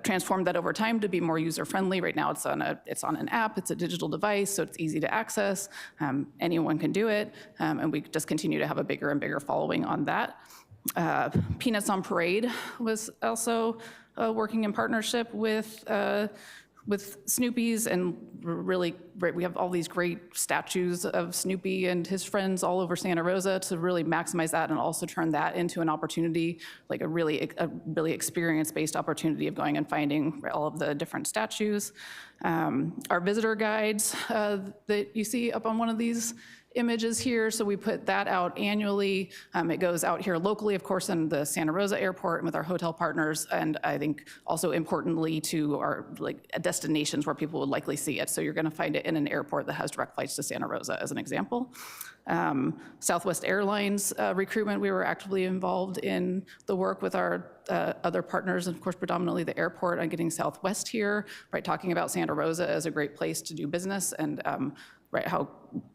transformed that over time to be more user-friendly. Right now it's on an app, it's a digital device, so it's easy to access. Anyone can do it, and we just continue to have a bigger and bigger following on that. Peanuts on Parade was also working in partnership with Snoopy's, and really, we have all these great statues of Snoopy and his friends all over Santa Rosa to really maximize that and also turn that into an opportunity, like a really experience-based opportunity of going and finding all of the different statues. Our visitor guides that you see up on one of these images here, so we put that out annually. It goes out here locally, of course, in the Santa Rosa airport and with our hotel partners, and I think also importantly to our destinations where people would likely see it. So you're gonna find it in an airport that has direct flights to Santa Rosa, as an example. Southwest Airlines recruitment, we were actively involved in the work with our other partners, and of course predominantly the airport, on getting Southwest here, right, talking about Santa Rosa as a great place to do business, and right, how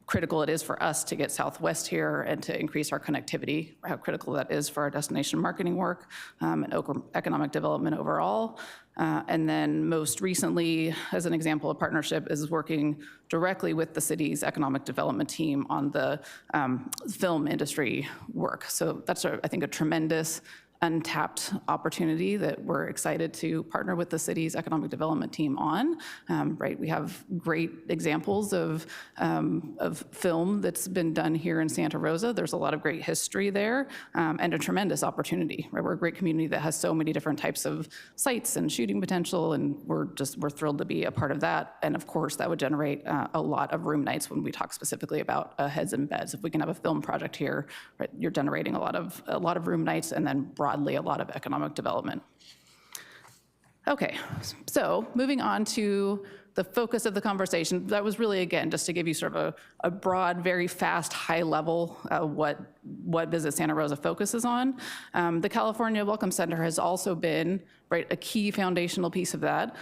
critical it is for us to get Southwest here and to increase our connectivity, how critical that is for our destination marketing work and economic development overall. And then most recently, as an example of partnership, is working directly with the city's economic development team on the film industry work. So that's, I think, a tremendous untapped opportunity that we're excited to partner with the city's economic development team on. Right, we have great examples of film that's been done here in Santa Rosa. There's a lot of great history there, and a tremendous opportunity. Right, we're a great community that has so many different types of sites and shooting potential, and we're thrilled to be a part of that. And of course, that would generate a lot of room nights when we talk specifically about heads and beds. If we can have a film project here, right, you're generating a lot of room nights, and then broadly a lot of economic development. Okay, so moving on to the focus of the conversation. That was really, again, just to give you sort of a broad, very fast, high level what Visit Santa Rosa focuses on. The California Welcome Center has also been, right, a key foundational piece of that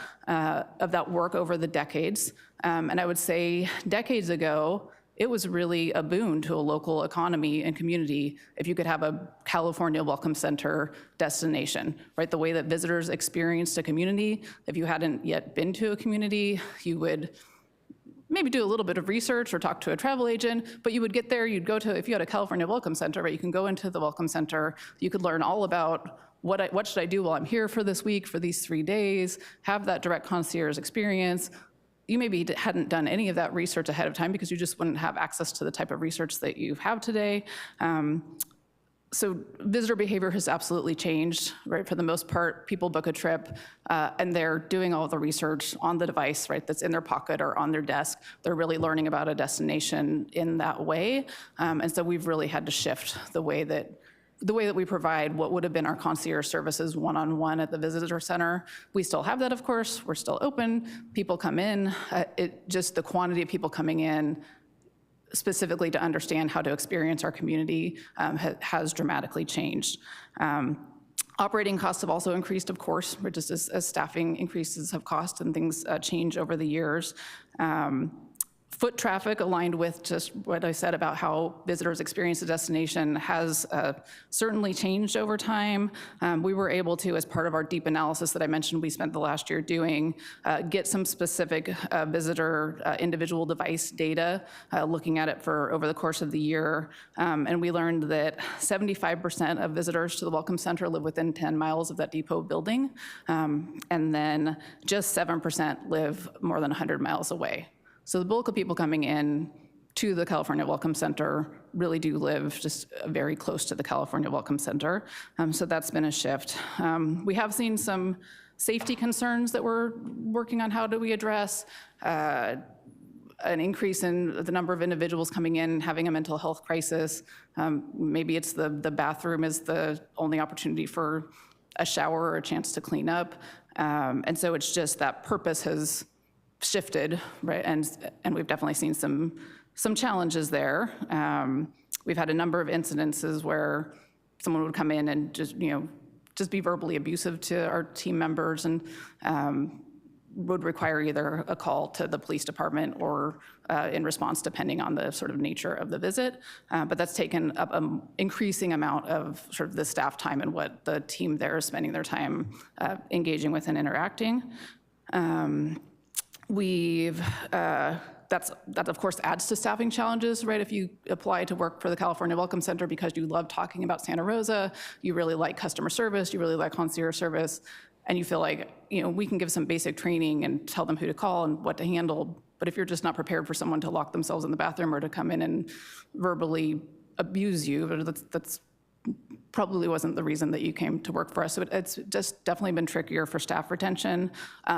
work over the decades. And I would say decades ago, it was really a boon to a local economy and community if you could have a California Welcome Center destination, right? The way that visitors experienced a community, if you hadn't yet been to a community, you would maybe do a little bit of research or talk to a travel agent, but you would get there, you'd go to, if you had a California Welcome Center, right, you can go into the Welcome Center, you could learn all about what should I do while I'm here for this week, for these 3 days, have that direct concierge experience. You maybe hadn't done any of that research ahead of time because you just wouldn't have access to the type of research that you have today. So visitor behavior has absolutely changed, right? For the most part, people book a trip and they're doing all the research on the device, right? That's in their pocket or on their desk. They're really learning about a destination in that way. And so we've really had to shift the way that we provide what would have been our concierge services one-on-one at the visitor center. We still have that, of course. We're still open. People come in. Just the quantity of people coming in specifically to understand how to experience our community has dramatically changed. Operating costs have also increased, of course, just as staffing increases have cost and things change over the years. Foot traffic, aligned with just what I said about how visitors experience the destination, has certainly changed over time. We were able to, as part of our deep analysis that I mentioned we spent the last year doing, get some specific visitor individual device data, looking at it for over the course of the year. And we learned that 75% of visitors to the Welcome Center live within 10 miles of that depot building. And then just 7% live more than 100 miles away. So the bulk of people coming in to the California Welcome Center really do live just very close to the California Welcome Center. So that's been a shift. We have seen some safety concerns that we're working on how do we address. An increase in the number of individuals coming in having a mental health crisis. Maybe it's the bathroom is the only opportunity for a shower or a chance to clean up. And so it's just that purpose has shifted, right? And we've definitely seen some challenges there. We've had a number of incidences where someone would come in and just be verbally abusive to our team members, and would require either a call to the police department or in response, depending on the sort of nature of the visit. But that's taken up an increasing amount of sort of the staff time and what the team there is spending their time engaging with and interacting. That of course adds to staffing challenges, right? If you apply to work for the California Welcome Center because you love talking about Santa Rosa, you really like customer service, you really like concierge service, and you feel like, we can give some basic training and tell them who to call and what to handle. But if you're just not prepared for someone to lock themselves in the bathroom or to come in and verbally abuse you, that's probably wasn't the reason that you came to work for us. So it's just definitely been trickier for staff retention,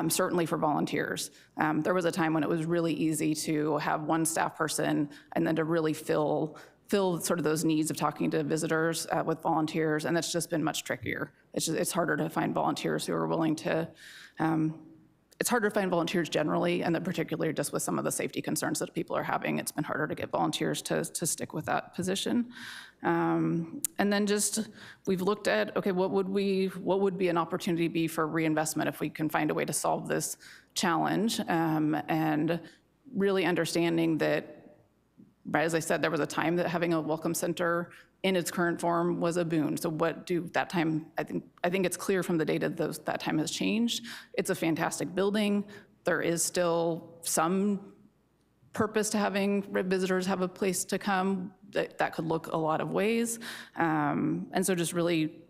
certainly for volunteers. There was a time when it was really easy to have one staff person and then to really fill sort of those needs of talking to visitors with volunteers, and that's just been much trickier. It's harder to find volunteers who are willing to, it's harder to find volunteers generally, and then particularly just with some of the safety concerns that people are having, it's been harder to get volunteers to stick with that position. And then just, we've looked at, okay, what would be an opportunity be for reinvestment if we can find a way to solve this challenge, and really understanding that, right, as I said, there was a time that having a welcome center in its current form was a boon. So that time, I think it's clear from the data that time has changed. It's a fantastic building. There is still some purpose to having visitors have a place to come that could look a lot of ways. And so just really,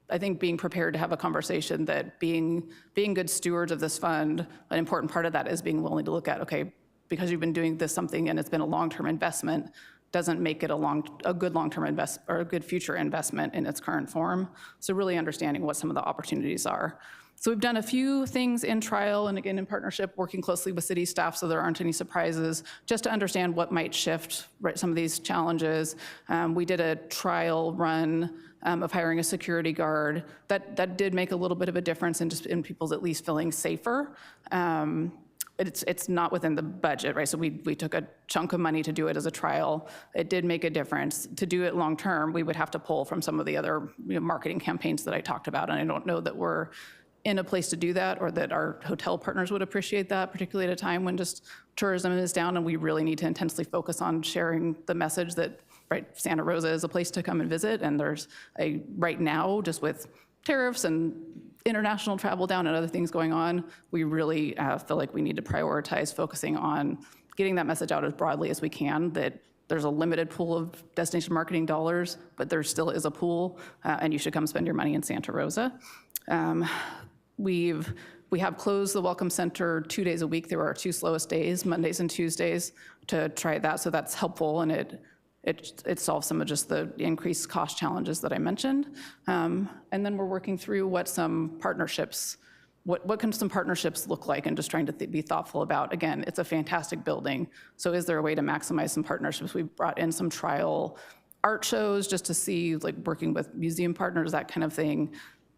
I think being prepared to have a conversation that being good stewards of this fund, an important part of that is being willing to look at, okay, because you've been doing this something and it's been a long-term investment, doesn't make it a good long-term investment or a good future investment in its current form. So really understanding what some of the opportunities are. So we've done a few things in trial and again in partnership, working closely with city staff so there aren't any surprises, just to understand what might shift, right, some of these challenges. We did a trial run of hiring a security guard. That did make a little bit of a difference in people's at least feeling safer. It's not within the budget, right? So we took a chunk of money to do it as a trial. It did make a difference. To do it long term, we would have to pull from some of the other marketing campaigns that I talked about, and I don't know that we're in a place to do that or that our hotel partners would appreciate that, particularly at a time when just tourism is down and we really need to intensely focus on sharing the message that, right, Santa Rosa is a place to come and visit, and there's right now, just with tariffs and international travel down and other things going on, we really feel like we need to prioritize focusing on getting that message out as broadly as we can, that there's a limited pool of destination marketing dollars, but there still is a pool, and you should come spend your money in Santa Rosa. We have closed the Welcome Center 2 days a week. There were our 2 slowest days, Mondays and Tuesdays, to try that, so that's helpful, and it solves some of just the increased cost challenges that I mentioned. And then we're working through what some partnerships, what can some partnerships look like, and just trying to be thoughtful about. Again, it's a fantastic building, so is there a way to maximize some partnerships? We've brought in some trial art shows just to see, like working with museum partners, that kind of thing.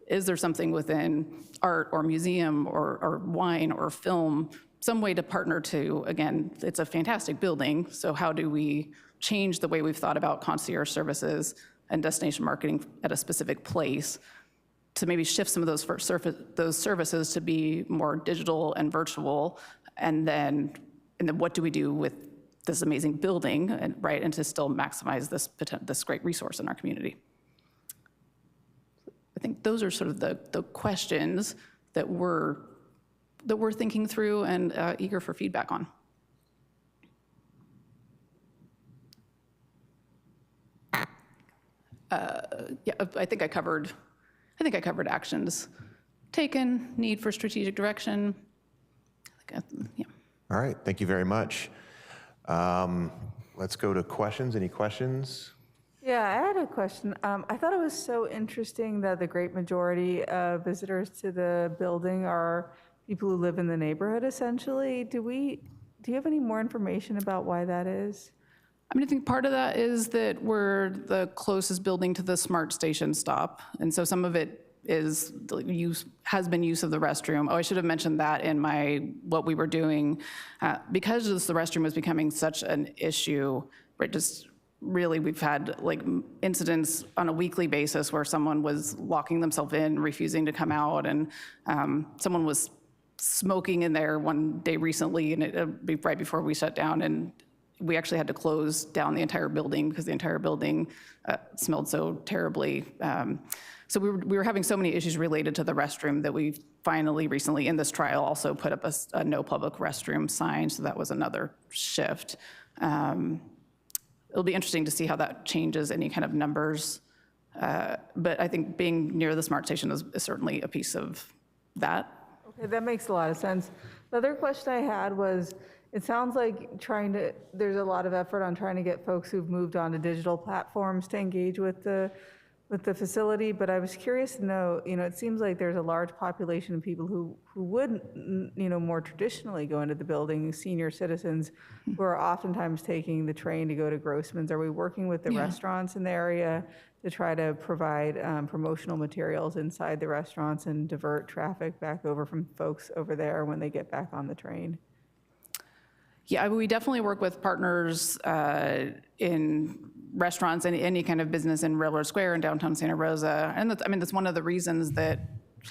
Is there something within art or museum or wine or film some way to partner to, again, it's a fantastic building, so how do we change the way we've thought about concierge services and destination marketing at a specific place to maybe shift some of those services to be more digital and virtual, and then what do we do with this amazing building, and to still maximize this great resource in our community. I think those are sort of the questions that we're thinking through and eager for feedback on. Yeah, I think I covered actions taken, need for strategic direction. Yeah. All right, thank you very much. Let's go to questions. Any questions? Yeah, I had a question. I thought it was so interesting that the great majority of visitors to the building are people who live in the neighborhood, essentially. Do you have any more information about why that is? I mean, I think part of that is that we're the closest building to the SMART station stop, and so some of it has been use of the restroom. Oh, I should have mentioned that in what we were doing. Because the restroom was becoming such an issue, right, just really we've had like incidents on a weekly basis where someone was locking themselves in, refusing to come out, and someone was smoking in there one day recently, and right before we shut down, and we actually had to close down the entire building because the entire building smelled so terribly. So we were having so many issues related to the restroom that we finally recently in this trial also put up a no public restroom sign, so that was another shift. It'll be interesting to see how that changes any kind of numbers, but I think being near the SMART station is certainly a piece of that. Okay, that makes a lot of sense. The other question I had was, it sounds like there's a lot of effort on trying to get folks who've moved on to digital platforms to engage with the facility, but I was curious to know, it seems like there's a large population of people who would, more traditionally go into the building, senior citizens who are oftentimes taking the train to go to Grossman's. Are we working with the restaurants in the area to try to provide promotional materials inside the restaurants and divert traffic back over from folks over there when they get back on the train? Yeah, we definitely work with partners in restaurants and any kind of business in Railroad Square in downtown Santa Rosa. And that's one of the reasons that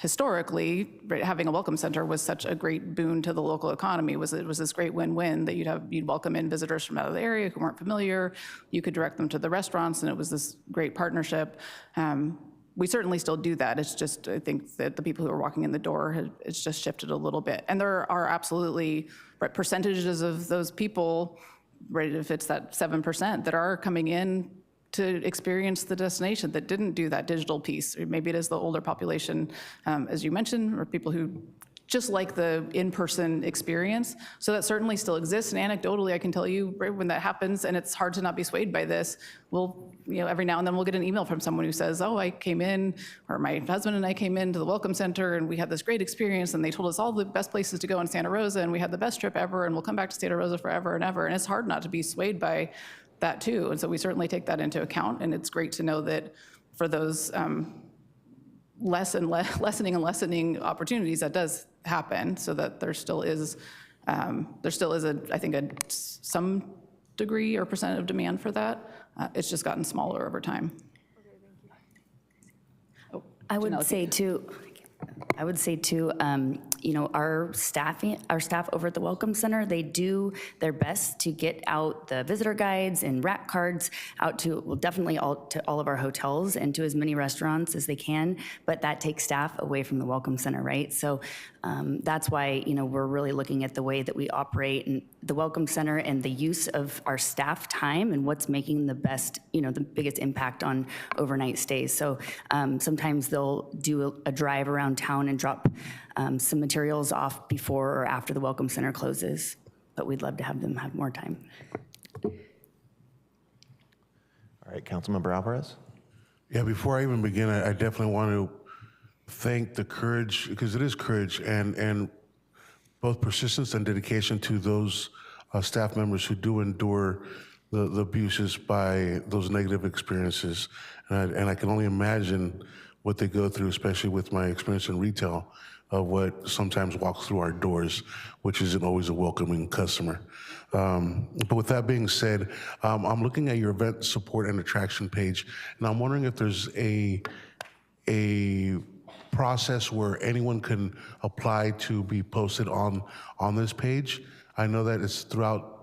historically, having a welcome center was such a great boon to the local economy. It was this great win-win that you'd welcome in visitors from out of the area who weren't familiar. You could direct them to the restaurants, and it was this great partnership. We certainly still do that. It's just, I think that the people who are walking in the door, it's just shifted a little bit. And there are absolutely percentages of those people, right, if it's that 7% that are coming in to experience the destination that didn't do that digital piece. Or maybe it is the older population, as you mentioned, or people who just like the in-person experience. So that certainly still exists, and anecdotally I can tell you, right, when that happens, and it's hard to not be swayed by this, every now and then we'll get an email from someone who says, oh, I came in, or my husband and I came into the Welcome Center and we had this great experience, and they told us all the best places to go in Santa Rosa, and we had the best trip ever, and we'll come back to Santa Rosa forever and ever. And it's hard not to be swayed by that too. And so we certainly take that into account, and it's great to know that for those lessening opportunities, that does happen, so that there still is I think some degree or percent of demand for that. It's just gotten smaller over time. Okay, thank you. I would say too, our staff over at the Welcome Center, they do their best to get out the visitor guides and rack cards out to, definitely to all of our hotels and to as many restaurants as they can, but that takes staff away from the Welcome Center, right? So that's why, we're really looking at the way that we operate and the Welcome Center and the use of our staff time and what's making the best, the biggest impact on overnight stays. So sometimes they'll do a drive around town and drop some materials off before or after the Welcome Center closes, but we'd love to have them have more time. All right, Councilmember Alvarez. Yeah, before I even begin, I definitely want to thank the courage, because it is courage, and both persistence and dedication to those staff members who do endure the abuses by those negative experiences. And I can only imagine what they go through, especially with my experience in retail, of what sometimes walks through our doors, which isn't always a welcoming customer. But with that being said, I'm looking at your event support and attraction page, and I'm wondering if there's a process where anyone can apply to be posted on this page. I know that it's throughout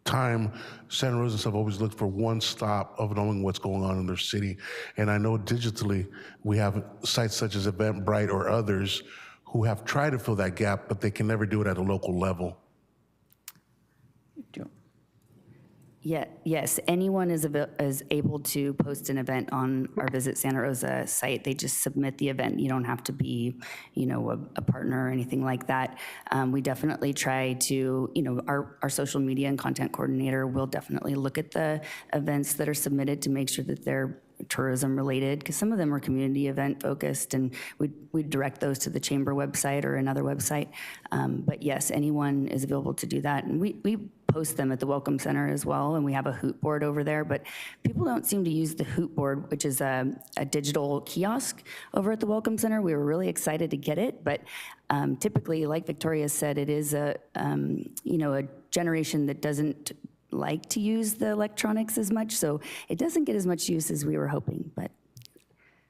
time, Santa Rosa and stuff always look for one stop of knowing what's going on in their city. And I know digitally we have sites such as Eventbrite or others who have tried to fill that gap, but they can never do it at a local level. Yeah, yes, anyone is able to post an event on our Visit Santa Rosa site. They just submit the event. You don't have to be, a partner or anything like that. We definitely try to, our social media and content coordinator will definitely look at the events that are submitted to make sure that they're tourism related, because some of them are community event focused, and we direct those to the chamber website or another website. But yes, anyone is available to do that. And we post them at the Welcome Center as well, and we have a hoot board over there, but people don't seem to use the hoot board, which is a digital kiosk over at the Welcome Center. We were really excited to get it, but typically, like Victoria said, it is a generation that doesn't like to use the electronics as much, so it doesn't get as much use as we were hoping, but.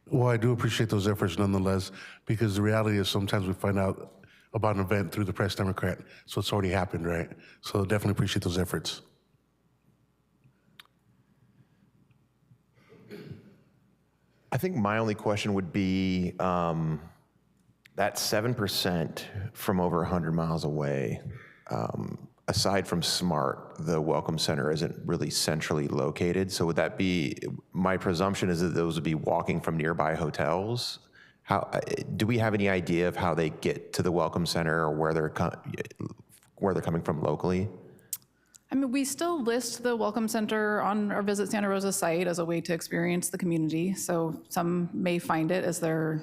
Well, I do appreciate those efforts nonetheless, because the reality is sometimes we find out about an event through the Press Democrat, so it's already happened, right? So definitely appreciate those efforts. I think my only question would be that 7% from over 100 miles away, aside from SMART, the Welcome Center isn't really centrally located. So would that be, my presumption is that those would be walking from nearby hotels? How do we have any idea of how they get to the Welcome Center or where they're coming from locally? I mean, we still list the Welcome Center on our Visit Santa Rosa site as a way to experience the community. So some may find it as they're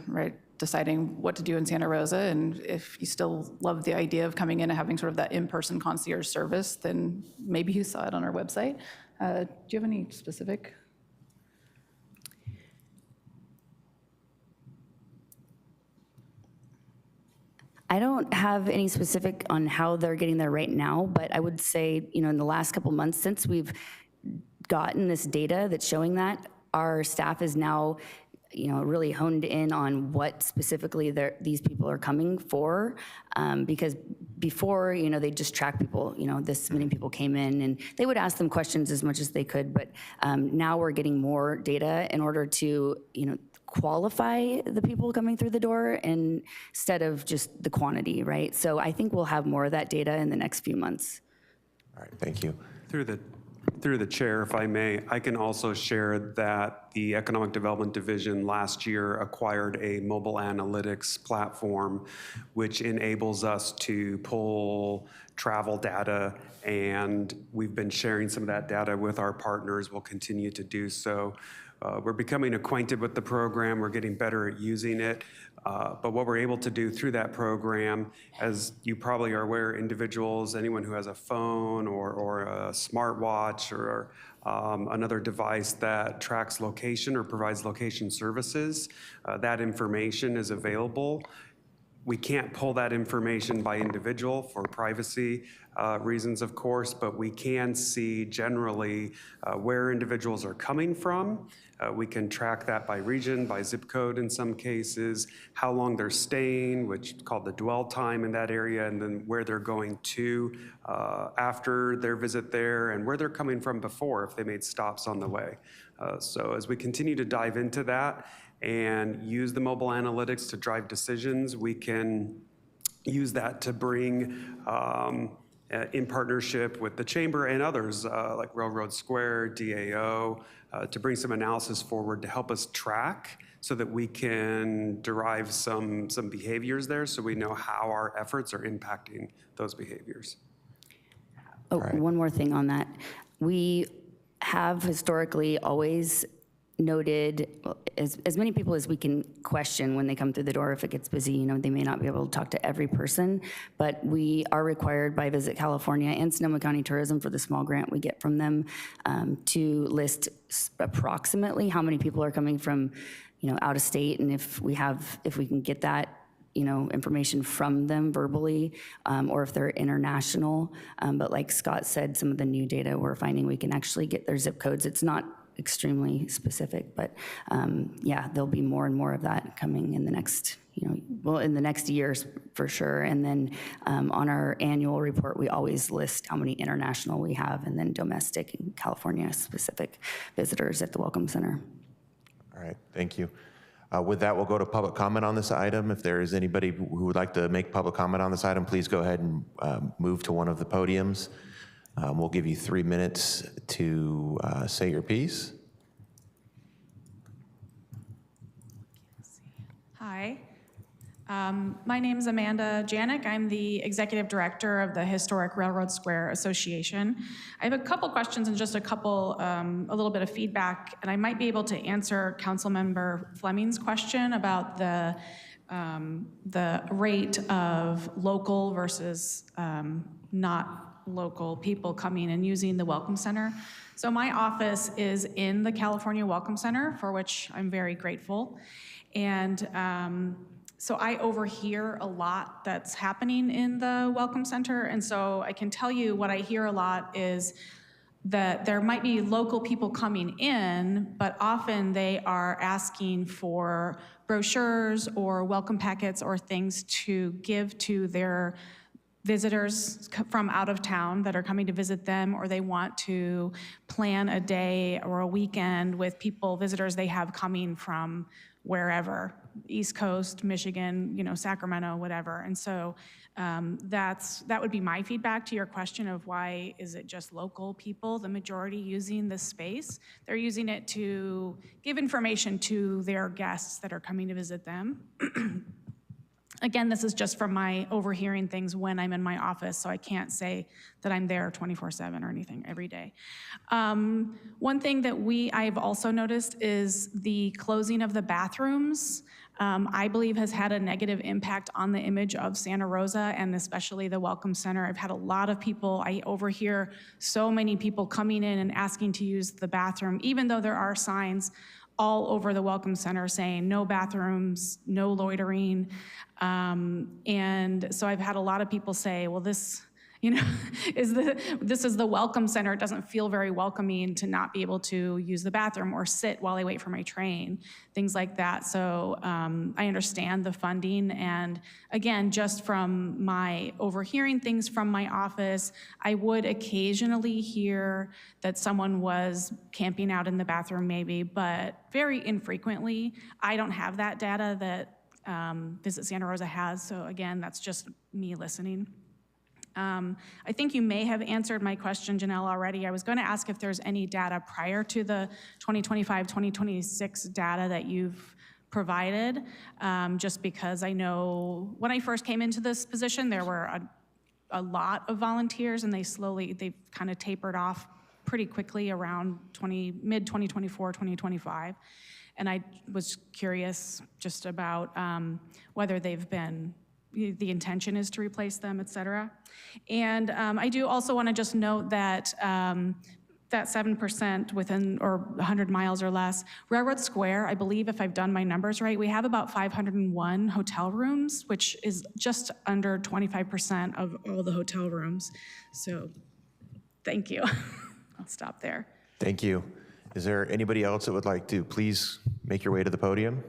deciding what to do in Santa Rosa. And if you still love the idea of coming in and having sort of that in-person concierge service, then maybe you saw it on our website. Do you have any specific? I don't have any specific on how they're getting there right now, but I would say, in the last couple months since we've gotten this data that's showing that, our staff is now, really honed in on what specifically these people are coming for, because before, they just track people, this many people came in, and they would ask them questions as much as they could, but now we're getting more data in order to, qualify the people coming through the door instead of just the quantity, right? So I think we'll have more of that data in the next few months. All right, thank you. Through the chair, if I may, I can also share that the Economic Development Division last year acquired a mobile analytics platform, which enables us to pull travel data, and we've been sharing some of that data with our partners. We'll continue to do so. We're becoming acquainted with the program. We're getting better at using it. But what we're able to do through that program, as you probably are aware, individuals, anyone who has a phone or a smartwatch or another device that tracks location or provides location services, that information is available. We can't pull that information by individual for privacy reasons, of course, but we can see generally where individuals are coming from. We can track that by region, by zip code in some cases, how long they're staying, which is called the dwell time in that area, and then where they're going to after their visit there, and where they're coming from before if they made stops on the way. So as we continue to dive into that and use the mobile analytics to drive decisions, we can use that to bring in partnership with the Chamber and others like Railroad Square, DAO, to bring some analysis forward to help us track so that we can derive some behaviors there so we know how our efforts are impacting those behaviors. Oh, one more thing on that. We have historically always noted as many people as we can question when they come through the door. If it gets busy, they may not be able to talk to every person, but we are required by Visit California and Sonoma County Tourism for the small grant we get from them to list approximately how many people are coming from out of state, and if we can get that, information from them verbally, or if they're international. But like Scott said, some of the new data we're finding, we can actually get their zip codes. It's not extremely specific, but yeah, there'll be more and more of that coming in the next, in the next years for sure. And then on our annual report, we always list how many international we have, and then domestic and California specific visitors at the Welcome Center. All right, thank you. With that, we'll go to public comment on this item. If there is anybody who would like to make public comment on this item, please go ahead and move to one of the podiums. We'll give you 3 minutes to say your piece. Hi. My name is Amanda Janik. I'm the Executive Director of the Historic Railroad Square Association. I have a couple questions and just a little bit of feedback, and I might be able to answer Councilmember Fleming's question about the rate of local versus not local people coming and using the Welcome Center. So my office is in the California Welcome Center, for which I'm very grateful. And so I overhear a lot that's happening in the Welcome Center. And so I can tell you what I hear a lot is that there might be local people coming in, but often they are asking for brochures or welcome packets or things to give to their visitors from out of town that are coming to visit them, or they want to plan a day or a weekend with visitors they have coming from wherever, East Coast, Michigan, Sacramento, whatever. And so that would be my feedback to your question of why is it just local people, the majority using this space. They're using it to give information to their guests that are coming to visit them. Again, this is just from my overhearing things when I'm in my office, so I can't say that I'm there 24/7 or anything every day. One thing that I've also noticed is the closing of the bathrooms, I believe has had a negative impact on the image of Santa Rosa and especially the Welcome Center. I've had a lot of people, I overhear so many people coming in and asking to use the bathroom, even though there are signs all over the Welcome Center saying no bathrooms, no loitering. And so I've had a lot of people say, well, this this is the Welcome Center. It doesn't feel very welcoming to not be able to use the bathroom or sit while I wait for my train, things like that. So I understand the funding. And again, just from my overhearing things from my office, I would occasionally hear that someone was camping out in the bathroom maybe, but very infrequently. I don't have that data that Visit Santa Rosa has. So again, that's just me listening. I think you may have answered my question, Janelle, already. I was going to ask if there's any data prior to the 2025-2026 data that you've provided, just because I know when I first came into this position, there were a lot of volunteers, and they've kind of tapered off pretty quickly around mid-2024, 2025. And I was curious just about whether they've been, the intention is to replace them, et cetera. And I do also want to just note that that 7% within or 100 miles or less, Railroad Square, I believe if I've done my numbers right, we have about 501 hotel rooms, which is just under 25% of all the hotel rooms. So thank you. I'll stop there. Thank you. Is there anybody else that would like to please make your way to the podium?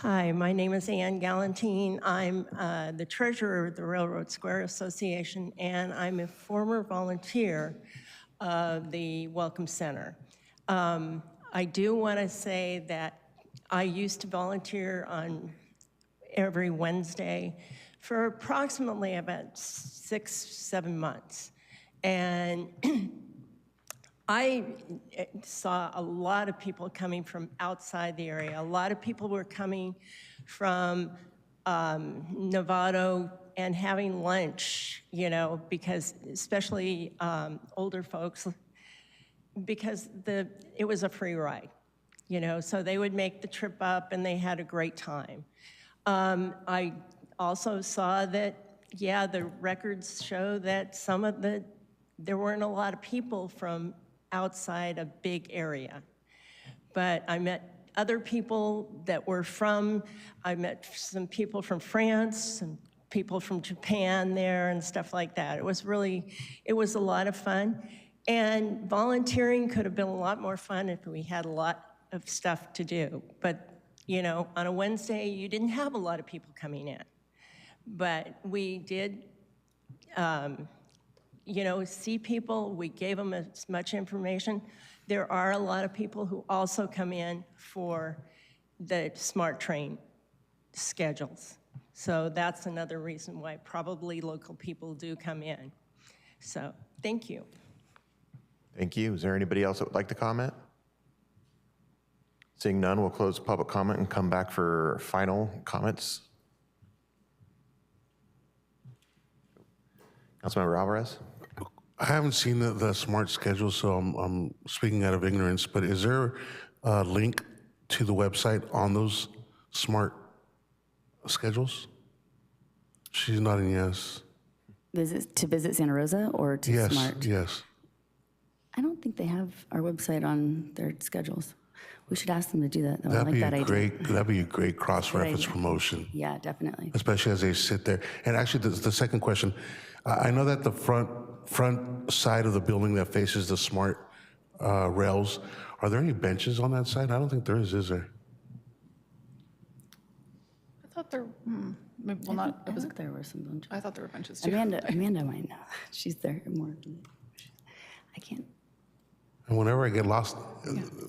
Hi, my name is Ann Galantine. I'm the treasurer of the Railroad Square Association, and I'm a former volunteer of the Welcome Center. I do want to say that I used to volunteer on every Wednesday for approximately about 6-7 months. And I saw a lot of people coming from outside the area. A lot of people were coming from Novato and having lunch, because especially older folks, because it was a free ride, so they would make the trip up and they had a great time. I also saw that, the records show that some of the there weren't a lot of people from outside a big area. But I met other people that were I met some people from France, some people from Japan there and stuff like that. It was a lot of fun. And volunteering could have been a lot more fun if we had a lot of stuff to do. But, you know, on a Wednesday, you didn't have a lot of people coming in. But we did, you know, see people. We gave them as much information. There are a lot of people who also come in for the SMART train schedules. So that's another reason why probably local people do come in. So thank you. Thank you. Is there anybody else that would like to comment? Seeing none, we'll close public comment and come back for final comments. Councilmember Alvarez? I haven't seen the SMART schedule, so I'm speaking out of ignorance, but is there a link to the website on those SMART schedules? She's nodding yes. Visit Santa Rosa or to Yes, Smart? yes. I don't think they have our website on their schedules. We should ask them to do that, though. I That'd like be that a idea. that'd be a great cross-reference idea. promotion, Yeah, definitely. especially as they sit there. And actually, the second question, I know that the front side of the building that faces the SMART rails, are there any benches on that side? I don't think there is there? I thought there, maybe, well, not, I thought there were some benches. I thought there were benches too. Amanda might know. She's there more. I can't. And whenever I get lost,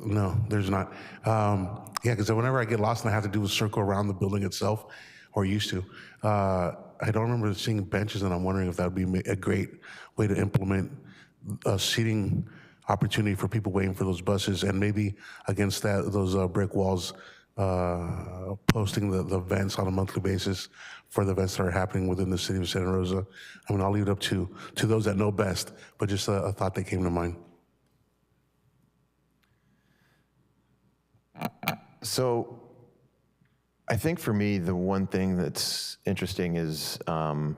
no, there's not. Yeah, because whenever I get lost and I have to do a circle around the building itself, or used to, I don't remember seeing benches, and I'm wondering if that would be a great way to implement a seating opportunity for people waiting for those buses, and maybe against that, those brick walls, posting the events on a monthly basis for the events that are happening within the city of Santa Rosa. I mean, I'll leave it up to those that know best, but just a thought that came to mind. So I think for me, the one thing that's interesting is when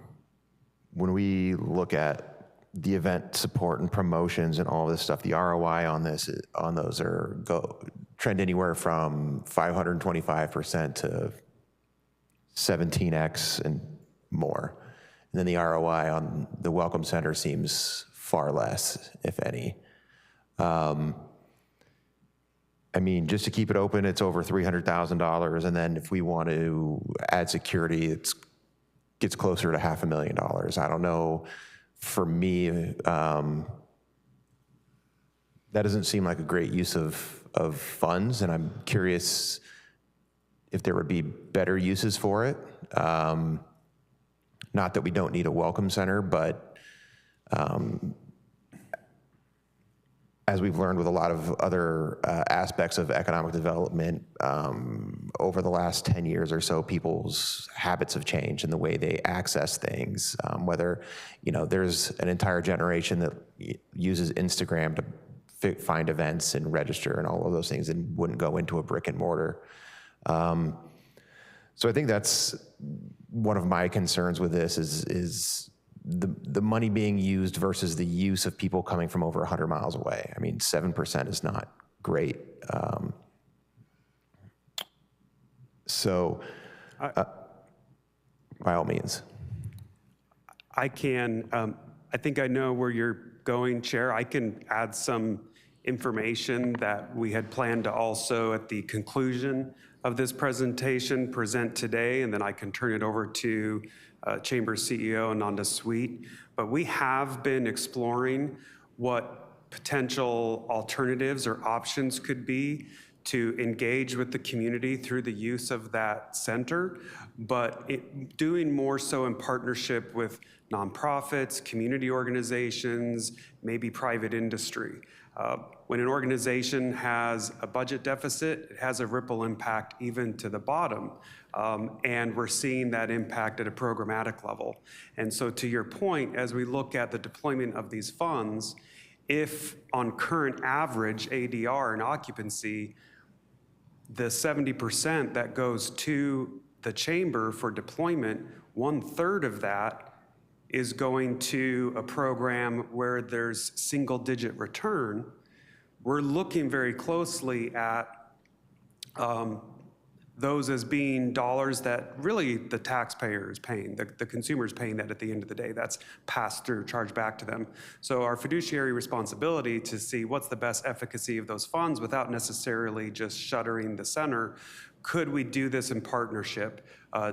we look at the event support and promotions and all this stuff, the ROI on those trend anywhere from 525% to 17x and more. And then the ROI on the Welcome Center seems far less, if any. I mean, just to keep it open, it's over $300,000. And then if we want to add security, it gets closer to $500,000. I don't know. For me, that doesn't seem like a great use of funds. And I'm curious if there would be better uses for it. Not that we don't need a welcome center, but as we've learned with a lot of other aspects of economic development, over the last 10 years or so, people's habits have changed in the way they access things. Whether, there's an entire generation that uses Instagram to find events and register and all of those things and wouldn't go into a brick and mortar. So I think that's one of my concerns with this is the money being used versus the use of people coming from over 100 miles away. I mean, 7% is not great. So by all means. I think I know where you're going, Chair. I can add some information that we had planned to also, at the conclusion of this presentation, present today, and then I can turn it over to Chamber CEO Ananda Sweet. But we have been exploring what potential alternatives or options could be to engage with the community through the use of that center, but doing more so in partnership with nonprofits, community organizations, maybe private industry. When an organization has a budget deficit, it has a ripple impact even to the bottom. And we're seeing that impact at a programmatic level. And so to your point, as we look at the deployment of these funds, if on current average ADR and occupancy, the 70% that goes to the chamber for deployment, 1/3 of that is going to a program where there's single-digit return, we're looking very closely at those as being dollars that really the taxpayer is paying, the consumer is paying that at the end of the day. That's passed through, charged back to them. So our fiduciary responsibility to see what's the best efficacy of those funds without necessarily just shuttering the center. Could we do this in partnership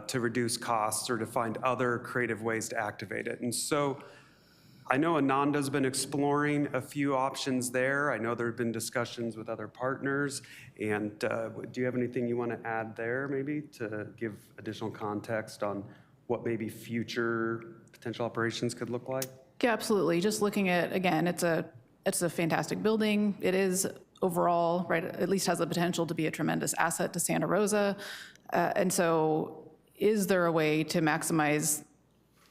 to reduce costs or to find other creative ways to activate it? And so I know Ananda's been exploring a few options there. I know there have been discussions with other partners. And do you have anything you want to add there maybe to give additional context on what maybe future potential operations could look like? Yeah, absolutely. Just looking at, again, it's a fantastic building. It is overall, right, at least has the potential to be a tremendous asset to Santa Rosa. And so is there a way to maximize,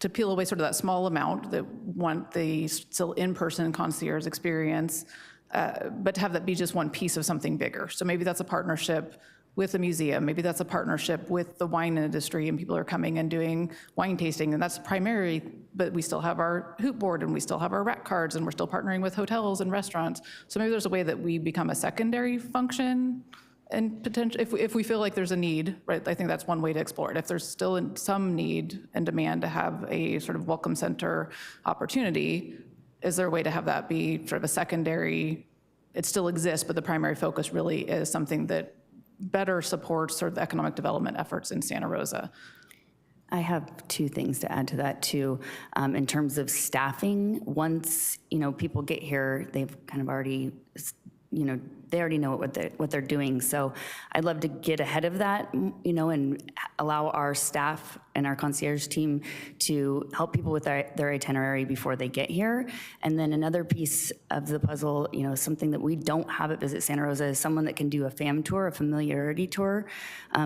to peel away sort of that small amount that want the still in-person concierge experience, but to have that be just one piece of something bigger? So maybe that's a partnership with a museum. Maybe that's a partnership with the wine industry and people are coming and doing wine tasting, and that's primary, but we still have our hoop board and we still have our rack cards and we're still partnering with hotels and restaurants. So maybe there's a way that we become a secondary function and potential, if we feel like there's a need, right? I think that's one way to explore it. If there's still some need and demand to have a sort of welcome center opportunity, is there a way to have that be sort of a secondary, it still exists, but the primary focus really is something that better supports sort of the economic development efforts in Santa Rosa? I have two things to add to that too. In terms of staffing, once people get here, they've kind of already, they already know what they're doing. So I'd love to get ahead of that, and allow our staff and our concierge team to help people with their itinerary before they get here. And then another piece of the puzzle, something that we don't have at Visit Santa Rosa is someone that can do a FAM tour, a familiarity tour.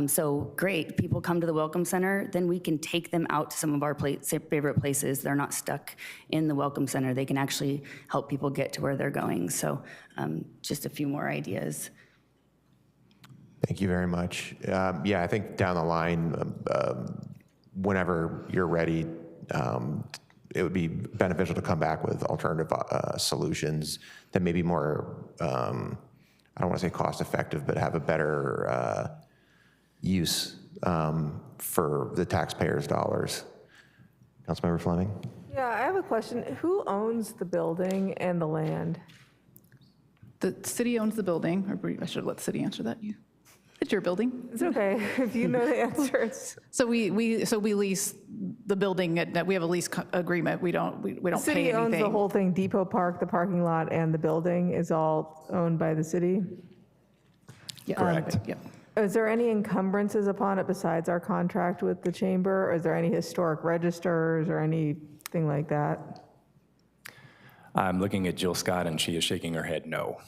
So great, people come to the Welcome Center, then we can take them out to some of our favorite places. They're not stuck in the Welcome Center. They can actually help people get to where they're going. So just a few more ideas. Thank you very much. Yeah, I think down the line, whenever you're ready, it would be beneficial to come back with alternative solutions that may be more, I don't want to say cost effective, but have a better use for the taxpayers' dollars. Councilmember Fleming? Yeah, I have a question. Who owns the building and the land? The city owns the building, or I should let the city answer that. It's your building. It's okay if you know the answers. So we lease the building. We have a lease agreement. We don't pay anything. The city owns the whole thing. Depot Park, the parking lot, and the building is all owned by the city. Yeah. Correct. Yeah. Is there any encumbrances upon it besides our contract with the chamber? Or is there any historic registers or anything like that? I'm looking at Jill Scott, and she is shaking her head no.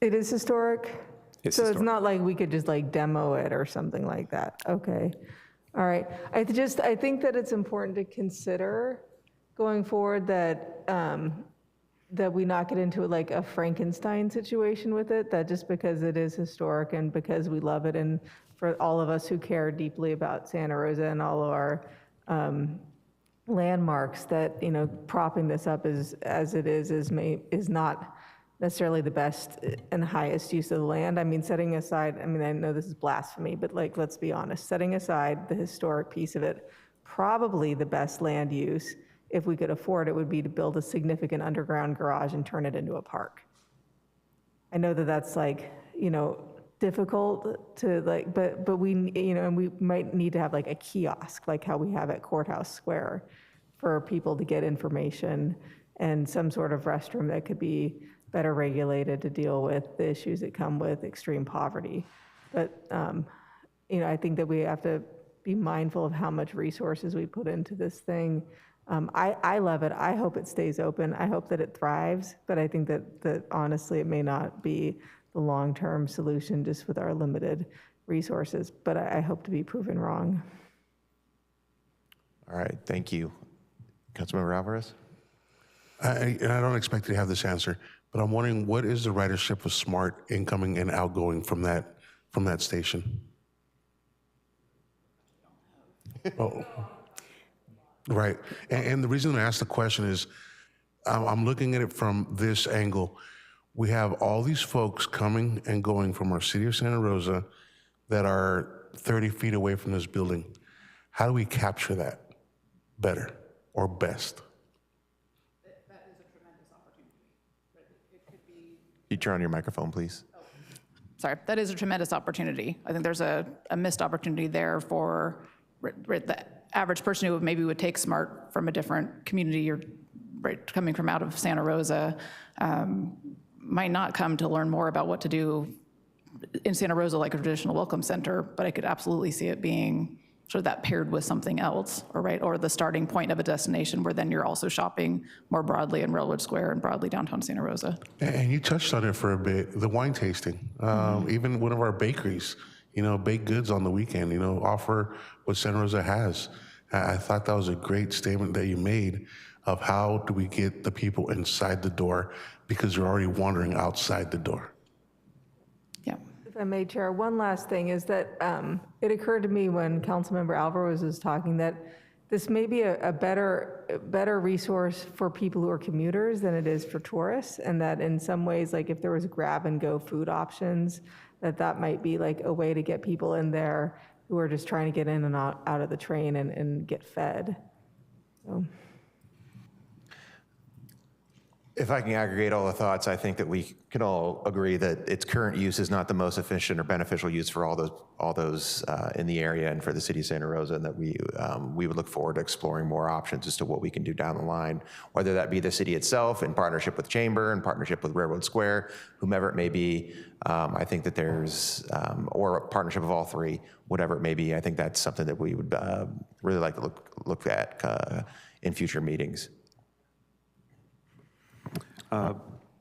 It is historic? It's So historic. it's not like we could just like demo it or something like that? Okay. All right. I think that it's important to consider going forward that that we not get into like a Frankenstein situation with it, that just because it is historic and because we love it, and for all of us who care deeply about Santa Rosa and all of our landmarks, that propping this up as it is not necessarily the best and highest use of the land. I mean, setting aside, I know this is blasphemy, but like, let's be honest, setting aside the historic piece of it, probably the best land use, if we could afford it, would be to build a significant underground garage and turn it into a park. I know that that's like, difficult to like, but we, and we might need to have like a kiosk, like how we have at Courthouse Square, for people to get information, and some sort of restroom that could be better regulated to deal with the issues that come with extreme poverty. But, I think that we have to be mindful of how much resources we put into this thing. I love it. I hope it stays open. I hope that it thrives, but I think that honestly, it may not be the long-term solution just with our limited resources, but I hope to be proven wrong. All right, thank you. Councilmember Alvarez? And I don't expect you to have this answer, but I'm wondering, what is the ridership of SMART incoming and outgoing from that station? Oh, Right. And the reason I asked the question is I'm looking at it from this angle. We have all these folks coming and going from our city of Santa Rosa that are 30 feet away from this building. How do we capture that better or best? You turn on your microphone, please. Sorry, that is a tremendous opportunity. I think there's a missed opportunity there for the average person who maybe would take SMART from a different community or coming from out of Santa Rosa might not come to learn more about what to do in Santa Rosa like a traditional welcome center, but I could absolutely see it being sort of that paired with something else, or the starting point of a destination where then you're also shopping more broadly in Railroad Square and broadly downtown Santa Rosa. And you touched on it for a bit, the wine tasting. Even one of our bakeries, baked goods on the weekend, offer what Santa Rosa has. I thought that was a great statement that you made of how do we get the people inside the door because they're already wandering outside the door. Yeah. If I may, Chair, one last thing is that it occurred to me when Councilmember Alvarez was talking that this may be a better resource for people who are commuters than it is for tourists, and that in some ways, like if there was grab-and-go food options, that might be like a way to get people in there who are just trying to get in and out of the train and get fed. So. If I can aggregate all the thoughts, I think that we can all agree that its current use is not the most efficient or beneficial use for all those in the area and for the city of Santa Rosa, and that we would look forward to exploring more options as to what we can do down the line, whether that be the city itself in partnership with Chamber, in partnership with Railroad Square, whomever it may be. I think that there's, or a partnership of all three, whatever it may be. I think that's something that we would really like to look at in future meetings.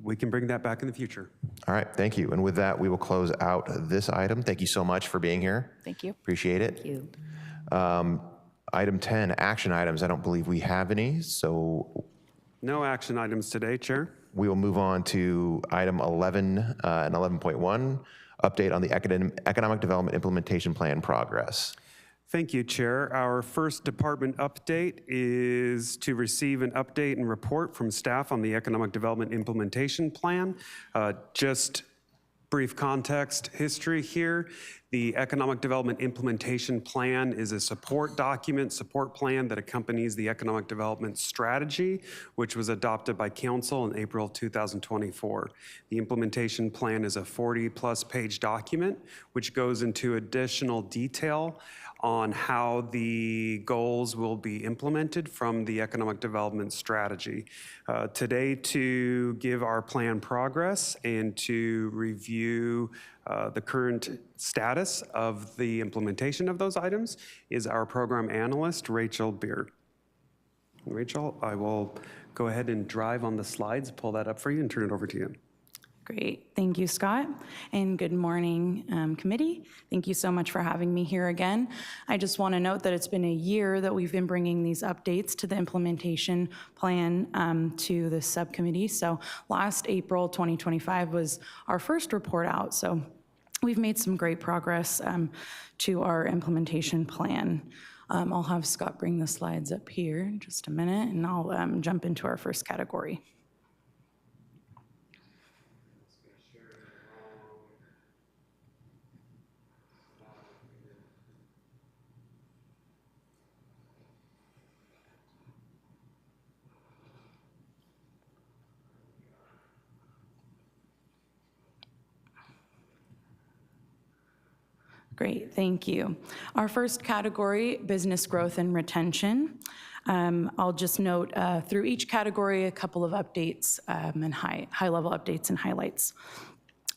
We can bring that back in the future. All right, thank you. And with that, we will close out this item. Thank you so much for being here. Thank you. Appreciate it. Thank you. Item 10, action items. I don't believe we have any, so No action items today, Chair. we will move on to item 11 and 11.1, update on the Economic Development Implementation Plan progress. Thank you, Chair. Our first department update is to receive an update and report from staff on the Economic Development Implementation Plan. Just brief context history here. The Economic Development Implementation Plan is a support plan that accompanies the Economic Development Strategy, which was adopted by Council in April of 2024. The implementation plan is a 40-plus page document, which goes into additional detail on how the goals will be implemented from the Economic Development Strategy. Today, to give our plan progress and to review the current status of the implementation of those items is our program analyst, Rachel Beer. Rachel, I will go ahead and drive on the slides, pull that up for you, and turn it over to you. Great. Thank you, Scott. And good morning, committee. Thank you so much for having me here again. I just want to note that it's been a year that we've been bringing these updates to the implementation plan to the subcommittee. So last April 2025 was our first report out. So we've made some great progress to our implementation plan. I'll have Scott bring the slides up here in just a minute, and I'll jump into our first category. Great, thank you. Our first category, business growth and retention. I'll just note through each category a couple of updates and high-level updates and highlights.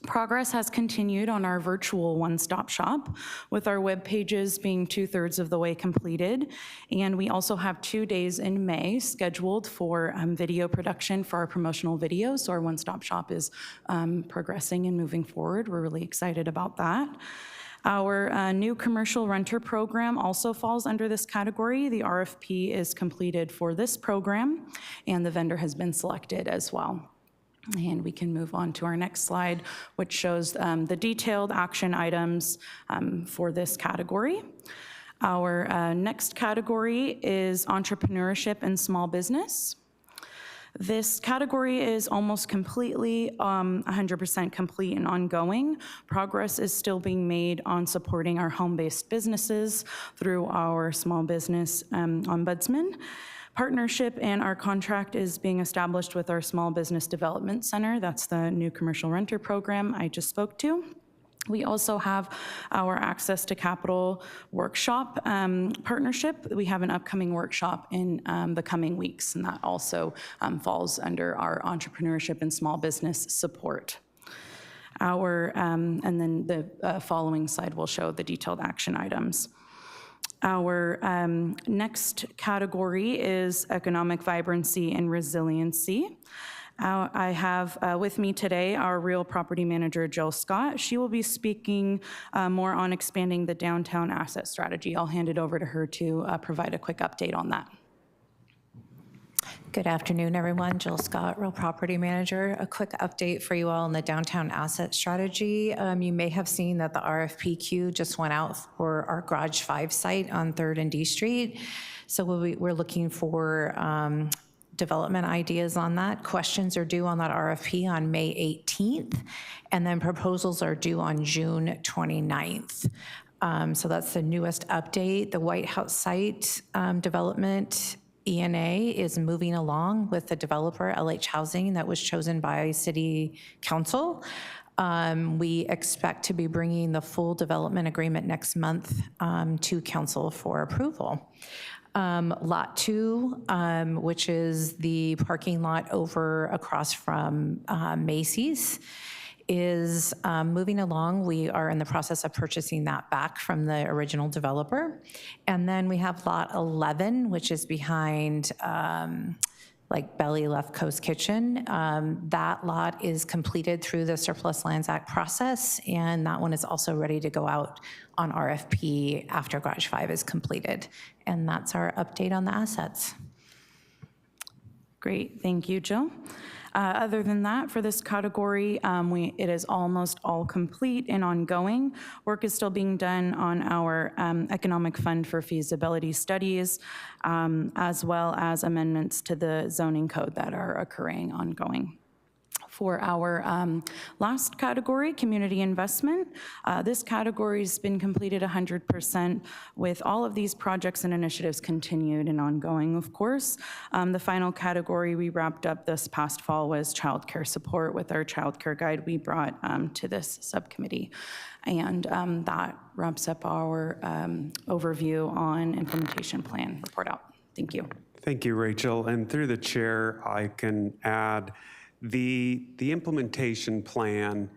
Progress has continued on our virtual one-stop shop, with our web pages being 2/3 of the way completed. And we also have 2 days in May scheduled for video production for our promotional videos. So our one-stop shop is progressing and moving forward. We're really excited about that. Our new commercial renter program also falls under this category. The RFP is completed for this program, and the vendor has been selected as well. And we can move on to our next slide, which shows the detailed action items for this category. Our next category is entrepreneurship and small business. This category is almost completely 100% complete and ongoing. Progress is still being made on supporting our home-based businesses through our small business ombudsman partnership, and our contract is being established with our Small Business Development Center. That's the new commercial renter program I just spoke to. We also have our Access to Capital workshop partnership. We have an upcoming workshop in the coming weeks, and that also falls under our entrepreneurship and small business support. And then the following slide will show the detailed action items. Our next category is economic vibrancy and resiliency. I have with me today our real property manager, Jill Scott. She will be speaking more on expanding the downtown asset strategy. I'll hand it over to her to provide a quick update on that. Good afternoon, everyone. Jill Scott, real property manager. A quick update for you all on the downtown asset strategy. You may have seen that the RFP queue just went out for our Garage 5 site on 3rd and D Street. So we're looking for development ideas on that. Questions are due on that RFP on May 18th, and then proposals are due on June 29th. So that's the newest update. The White House site development ENA is moving along with the developer, LH Housing, that was chosen by City Council. We expect to be bringing the full development agreement next month to Council for approval. Lot 2, which is the parking lot over across from Macy's, is moving along. We are in the process of purchasing that back from the original developer. And then we have lot 11, which is behind like Belly Left Coast Kitchen. That lot is completed through the Surplus Lands Act process, and that one is also ready to go out on RFP after Garage 5 is completed. And that's our update on the assets. Great, thank you, Jill. Other than that, for this category, it is almost all complete and ongoing. Work is still being done on our economic fund for feasibility studies, as well as amendments to the zoning code that are occurring ongoing. For our last category, community investment, this category has been completed 100% with all of these projects and initiatives continued and ongoing, of course. The final category we wrapped up this past fall was childcare support with our childcare guide we brought to this subcommittee. And that wraps up our overview on implementation plan report out. Thank you. Thank you, Rachel. And through the chair, I can add the implementation plan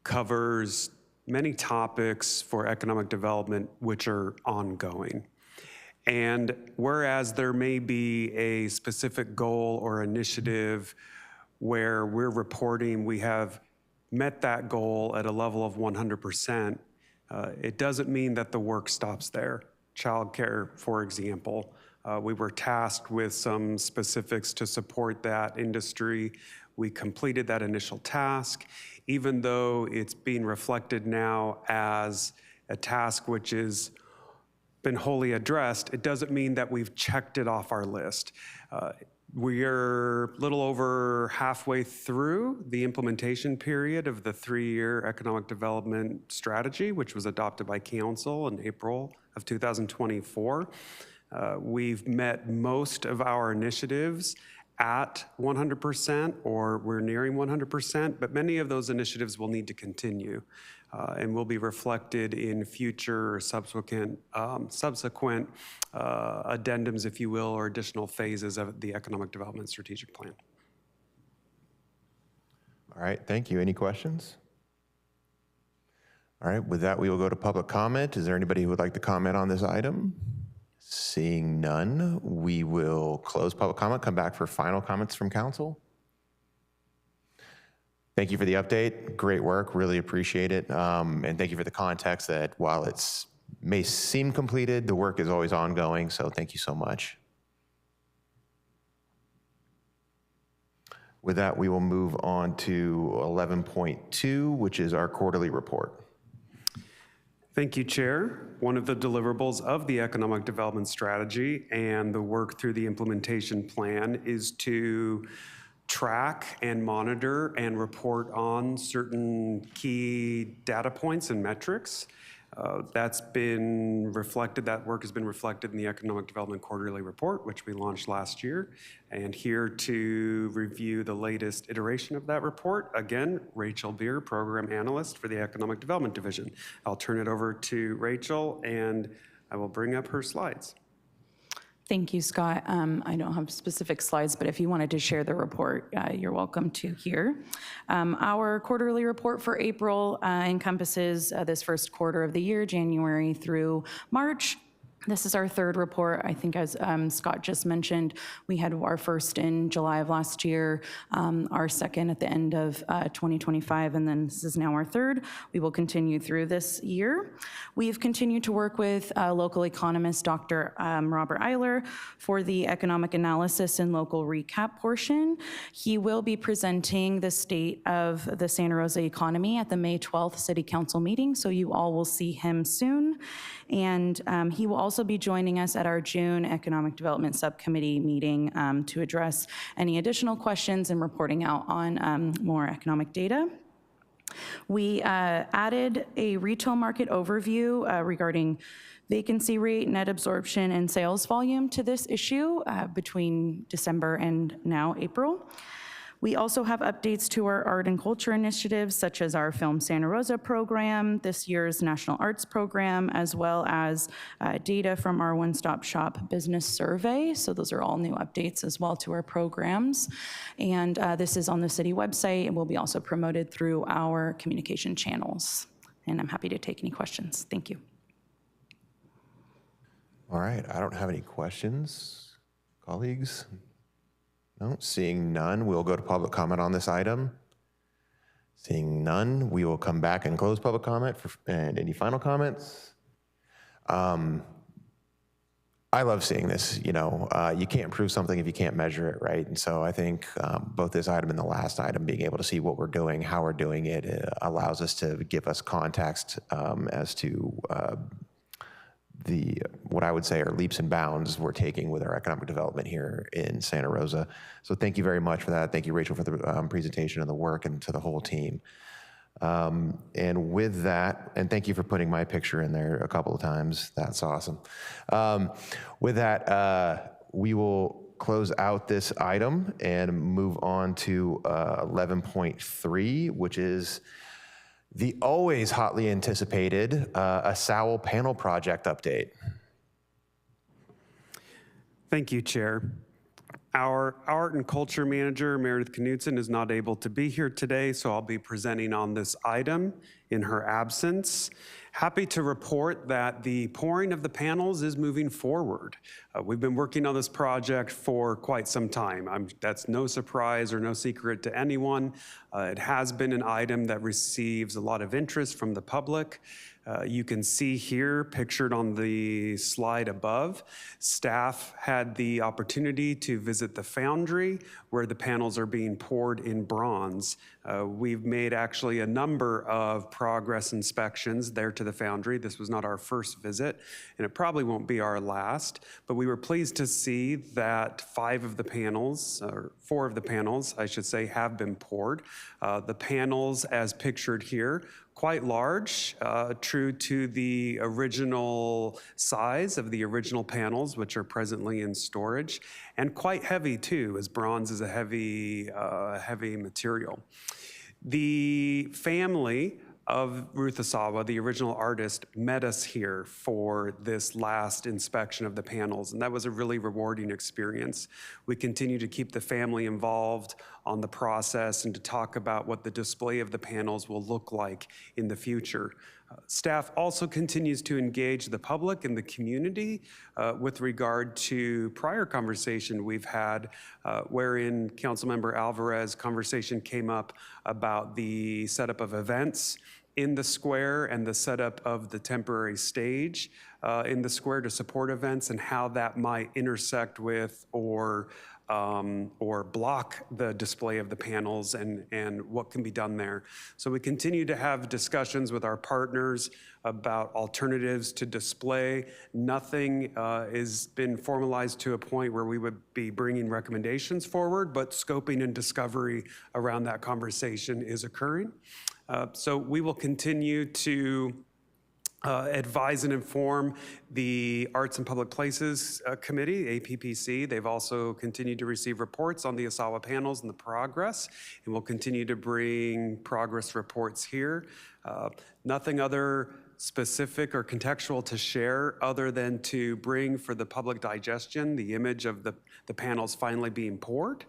covers many topics for economic development which are ongoing. And whereas there may be a specific goal or initiative where we're reporting we have met that goal at a level of 100%, it doesn't mean that the work stops there. Childcare, for example. We were tasked with some specifics to support that industry. We completed that initial task. Even though it's being reflected now as a task which has been wholly addressed, it doesn't mean that we've checked it off our list. We're a little over halfway through the implementation period of the 3-year economic development strategy, which was adopted by Council in April of 2024. We've met most of our initiatives at 100%, or we're nearing 100%, but many of those initiatives will need to continue and will be reflected in future subsequent addendums, if you will, or additional phases of the Economic Development Strategic Plan. All right, thank you. Any questions? All right, with that, we will go to public comment. Is there anybody who would like to comment on this item? Seeing none, we will close public comment, come back for final comments from council. Thank you for the update. Great work, really appreciate it. And thank you for the context that while it may seem completed, the work is always ongoing, so thank you so much. With that, we will move on to 11.2, which is our quarterly report. Thank you, Chair. One of the deliverables of the Economic Development Strategy and the work through the implementation plan is to track and monitor and report on certain key data points and metrics. That work has been reflected in the Economic Development Quarterly Report, which we launched last year. And here to review the latest iteration of that report, again, Rachel Beer, Program Analyst for the Economic Development Division. I'll turn it over to Rachel, and I will bring up her slides. Thank you, Scott. I don't have specific slides, but if you wanted to share the report, you're welcome to here. Our quarterly report for April encompasses this first quarter of the year, January through March. This is our third report. I think as Scott just mentioned, we had our first in July of last year, our second at the end of 2025, and then this is now our third. We will continue through this year. We've continued to work with local economist Dr. Robert Eiler for the economic analysis and local recap portion. He will be presenting the state of the Santa Rosa economy at the May 12th City Council meeting, so you all will see him soon. And he will also be joining us at our June Economic Development Subcommittee meeting to address any additional questions and reporting out on more economic data. We added a retail market overview regarding vacancy rate, net absorption, and sales volume to this issue between December and now April. We also have updates to our art and culture initiatives, such as our Film Santa Rosa program, this year's National Arts program, as well as data from our one-stop shop business survey. So those are all new updates as well to our programs. And this is on the city website and will be also promoted through our communication channels. And I'm happy to take any questions. Thank you. All right, I don't have any questions. Colleagues? No, seeing none, we'll go to public comment on this item. Seeing none, we will come back and close public comment and any final comments. I love seeing this, you can't prove something if you can't measure it, right? And so I think both this item and the last item, being able to see what we're doing, how we're doing it, allows us to give us context as to what I would say are leaps and bounds we're taking with our economic development here in Santa Rosa. So thank you very much for that. Thank you, Rachel, for the presentation and the work, and to the whole team. And with that, and thank you for putting my picture in there a couple of times. That's awesome. With that, we will close out this item and move on to 11.3, which is the always hotly anticipated a SOWL panel project update. Thank you, Chair. Our Art and Culture Manager, Meredith Knudsen, is not able to be here today, so I'll be presenting on this item in her absence. Happy to report that the pouring of the panels is moving forward. We've been working on this project for quite some time. That's no surprise or no secret to anyone. It has been an item that receives a lot of interest from the public. You can see here, pictured on the slide above, staff had the opportunity to visit the foundry where the panels are being poured in bronze. We've made actually a number of progress inspections there to the foundry. This was not our first visit, and it probably won't be our last, but we were pleased to see that 4 of the panels, I should say, have been poured. The panels, as pictured here, quite large, true to the original size of the original panels, which are presently in storage, and quite heavy too, as bronze is a heavy material. The family of Ruth Asawa, the original artist, met us here for this last inspection of the panels, and that was a really rewarding experience. We continue to keep the family involved on the process and to talk about what the display of the panels will look like in the future. Staff also continues to engage the public and the community with regard to prior conversation we've had wherein Councilmember Alvarez conversation came up about the setup of events in the square and the setup of the temporary stage in the square to support events and how that might intersect with or or block the display of the panels and what can be done there. So we continue to have discussions with our partners about alternatives to display. Nothing has been formalized to a point where we would be bringing recommendations forward, but scoping and discovery around that conversation is occurring. So we will continue to advise and inform the Arts and Public Places Committee, APPC. They've also continued to receive reports on the Asawa panels and the progress, and we'll continue to bring progress reports here. Nothing other specific or contextual to share other than to bring for the public digestion the image of the panels finally being poured,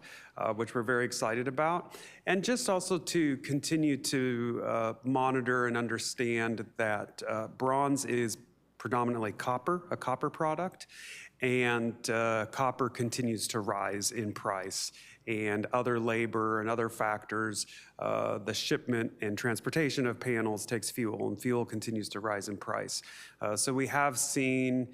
which we're very excited about. And just also to continue to monitor and understand that bronze is predominantly copper, a copper product, and copper continues to rise in price. And other labor and other factors, the shipment and transportation of panels takes fuel, and fuel continues to rise in price. So we have seen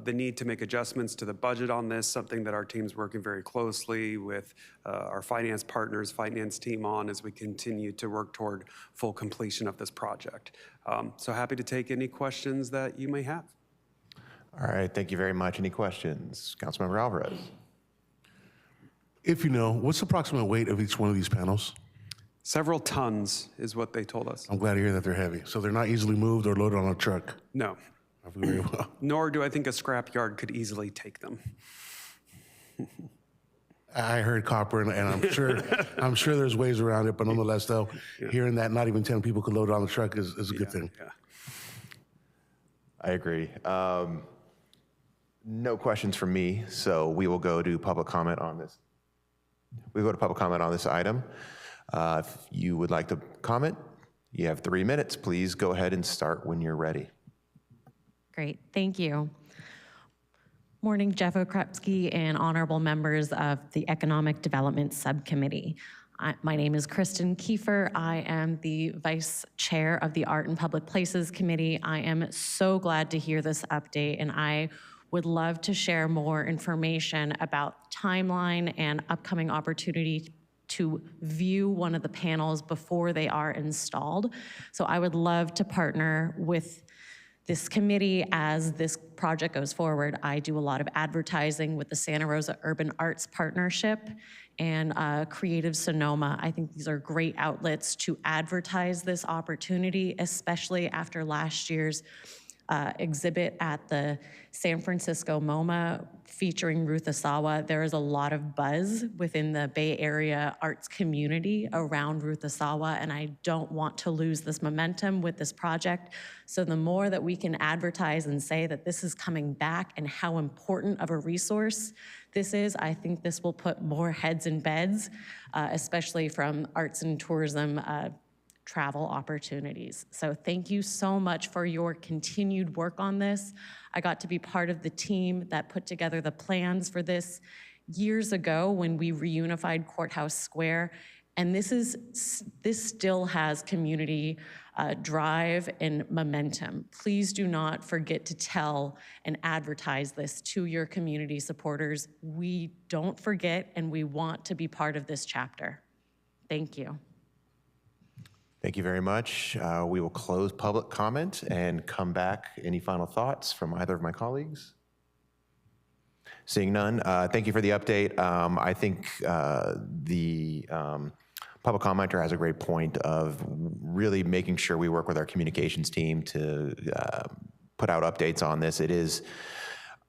the need to make adjustments to the budget on this, something that our team's working very closely with our finance partners, finance team on as we continue to work toward full completion of this project. So happy to take any questions that you may have. All right, thank you very much. Any questions? Councilmember Alvarez. If you know, what's the approximate weight of each one of these panels? Several tons is what they told us. I'm glad to hear that they're heavy. So they're not easily moved or loaded on a truck. No. Very well. Nor do I think a scrapyard could easily take them. I heard copper, and I'm sure there's ways around it, but nonetheless, though, hearing that not even 10 people could load it on the truck is a good thing. Yeah. I agree. No questions from me, so we will go to public comment on this. We go to public comment on this item. If you would like to comment, you have 3 minutes. Please go ahead and start when you're ready. Great, thank you. Morning, Jeff Okrepski and honorable members of the Economic Development Subcommittee. My name is Kristen Kiefer. I am the Vice Chair of the Art and Public Places Committee. I am so glad to hear this update, and I would love to share more information about timeline and upcoming opportunity to view one of the panels before they are installed. So I would love to partner with this committee as this project goes forward. I do a lot of advertising with the Santa Rosa Urban Arts Partnership and Creative Sonoma. I think these are great outlets to advertise this opportunity, especially after last year's exhibit at the San Francisco MoMA featuring Ruth Asawa. There is a lot of buzz within the Bay Area arts community around Ruth Asawa, and I don't want to lose this momentum with this project. So the more that we can advertise and say that this is coming back and how important of a resource this is, I think this will put more heads in beds, especially from arts and tourism travel opportunities. So thank you so much for your continued work on this. I got to be part of the team that put together the plans for this years ago when we reunified Courthouse Square. And this still has community drive and momentum. Please do not forget to tell and advertise this to your community supporters. We don't forget, and we want to be part of this chapter. Thank you. Thank you very much. We will close public comment and come back. Any final thoughts from either of my colleagues? Seeing none, thank you for the update. I think the public commenter has a great point of really making sure we work with our communications team to put out updates on this. It is,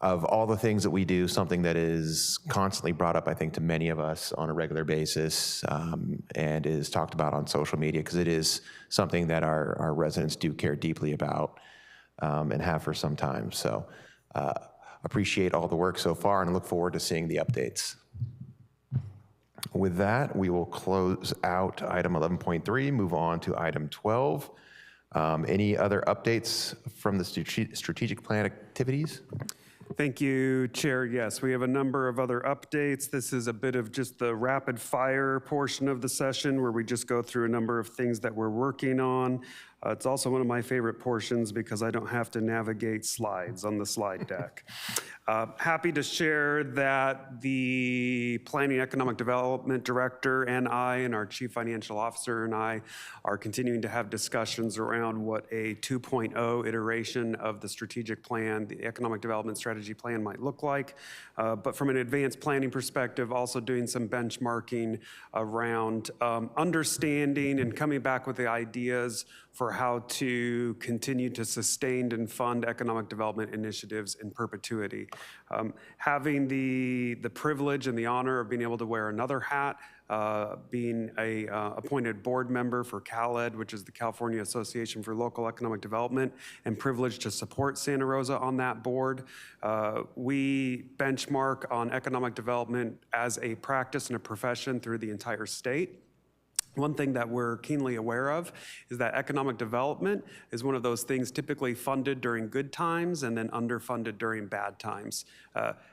of all the things that we do, something that is constantly brought up, I think, to many of us on a regular basis and is talked about on social media, because it is something that our residents do care deeply about and have for some time. So appreciate all the work so far and look forward to seeing the updates. With that, we will close out item 11.3, move on to item 12. Any other updates from the strategic plan activities? Thank you, Chair. Yes, we have a number of other updates. This is a bit of just the rapid fire portion of the session where we just go through a number of things that we're working on. It's also one of my favorite portions because I don't have to navigate slides on the slide deck. Happy to share that the Planning Economic Development Director and I and our Chief Financial Officer and I are continuing to have discussions around what a 2.0 iteration of the strategic plan, the Economic Development Strategy Plan might look like. But from an advanced planning perspective, also doing some benchmarking around understanding and coming back with the ideas for how to continue to sustain and fund economic development initiatives in perpetuity. Having the privilege and the honor of being able to wear another hat, being a appointed board member for CalEd, which is the California Association for Local Economic Development, and privileged to support Santa Rosa on that board. We benchmark on economic development as a practice and a profession through the entire state. One thing that we're keenly aware of is that economic development is one of those things typically funded during good times and then underfunded during bad times.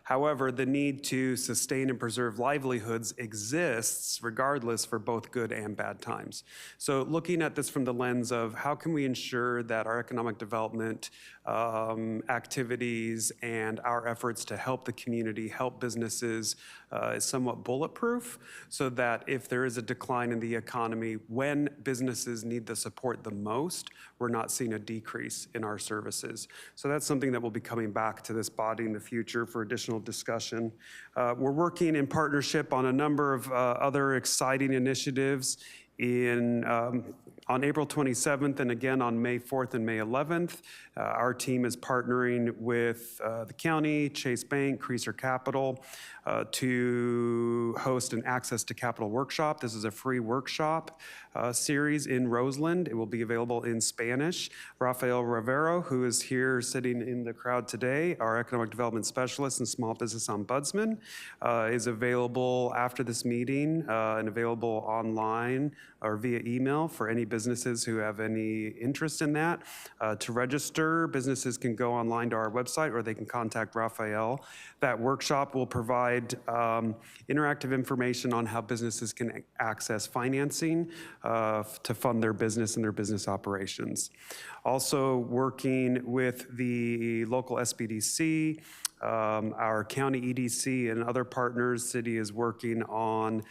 However, the need to sustain and preserve livelihoods exists regardless for both good and bad times. So looking at this from the lens of how can we ensure that our economic development activities and our efforts to help the community, help businesses is somewhat bulletproof, so that if there is a decline in the economy, when businesses need the support the most, we're not seeing a decrease in our services. So that's something that will be coming back to this body in the future for additional discussion. We're working in partnership on a number of other exciting initiatives on April 27th and again on May 4th and May 11th. Our team is partnering with the county, Chase Bank, Creaser Capital to host an Access to Capital workshop. This is a free workshop series in Roseland. It will be available in Spanish. Rafael Rivero, who is here sitting in the crowd today, our economic development specialist and small business ombudsman, is available after this meeting and available online or via email for any businesses who have any interest in that. To register, businesses can go online to our website or they can contact Rafael. That workshop will provide interactive information on how businesses can access financing to fund their business and their business operations. Also working with the local SBDC, our county EDC and other partners, city is working on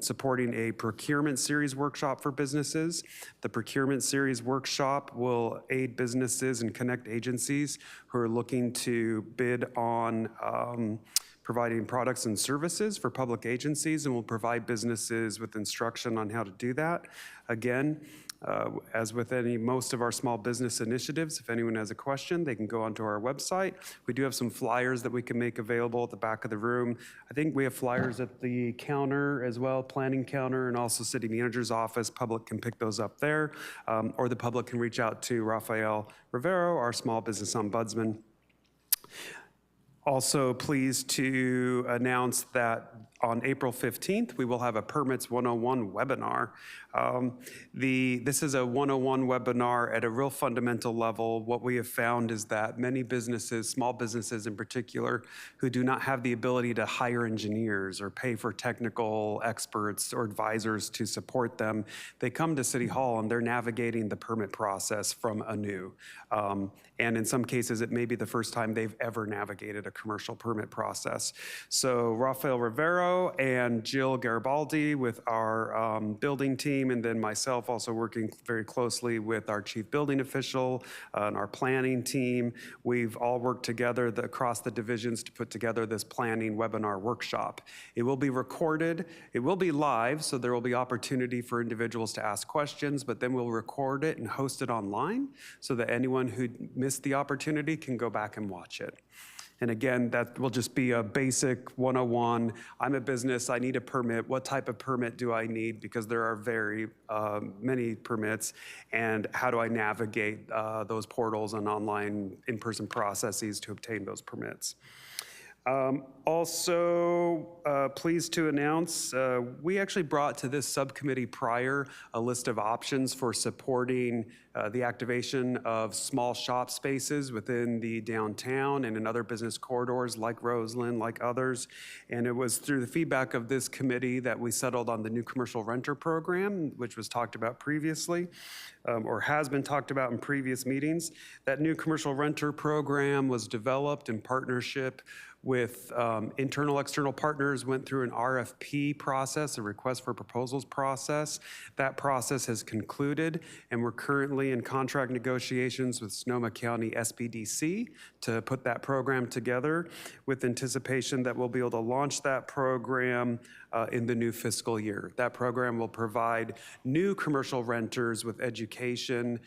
supporting a procurement series workshop for businesses. The procurement series workshop will aid businesses and connect agencies who are looking to bid on providing products and services for public agencies, and will provide businesses with instruction on how to do that. Again, as with most of our small business initiatives, if anyone has a question, they can go onto our website. We do have some flyers that we can make available at the back of the room. I think we have flyers at the counter as well, planning counter, and also city manager's office. Public can pick those up there, or the public can reach out to Rafael Rivero, our small business ombudsman. Also pleased to announce that on April 15th, we will have a Permits 101 webinar. This is a 101 webinar at a real fundamental level. What we have found is that many businesses, small businesses in particular, who do not have the ability to hire engineers or pay for technical experts or advisors to support them, they come to City Hall and they're navigating the permit process from anew. And in some cases, it may be the first time they've ever navigated a commercial permit process. So Rafael Rivero and Jill Garibaldi with our building team, and then myself also working very closely with our chief building official and our planning team. We've all worked together across the divisions to put together this planning webinar workshop. It will be recorded. It will be live, so there will be opportunity for individuals to ask questions, but then we'll record it and host it online so that anyone who missed the opportunity can go back and watch it. And again, that will just be a basic 101. I'm a business, I need a permit. What type of permit do I need? Because there are very many permits. And how do I navigate those portals and online in-person processes to obtain those permits? Also, pleased to announce, we actually brought to this subcommittee prior a list of options for supporting the activation of small shop spaces within the downtown and in other business corridors like Roseland, like others. And it was through the feedback of this committee that we settled on the new commercial renter program, which was talked about previously, or has been talked about in previous meetings. That new commercial renter program was developed in partnership with internal, external partners, went through an RFP process, a request for proposals process. That process has concluded, and we're currently in contract negotiations with Sonoma County SBDC to put that program together with anticipation that we'll be able to launch that program in the new fiscal year. That program will provide new commercial renters with education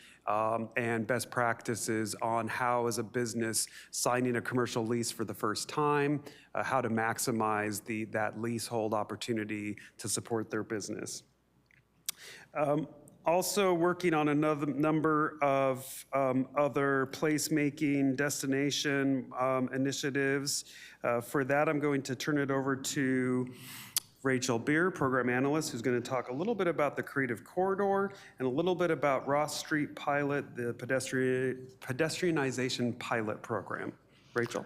and best practices on how, as a business, signing a commercial lease for the first time, how to maximize that leasehold opportunity to support their business. Also working on another number of other placemaking destination initiatives. For that, I'm going to turn it over to Rachel Beer, Program Analyst, who's going to talk a little bit about the Creative Corridor and a little bit about Ross Street Pilot, the pedestrianization pilot program. Rachel.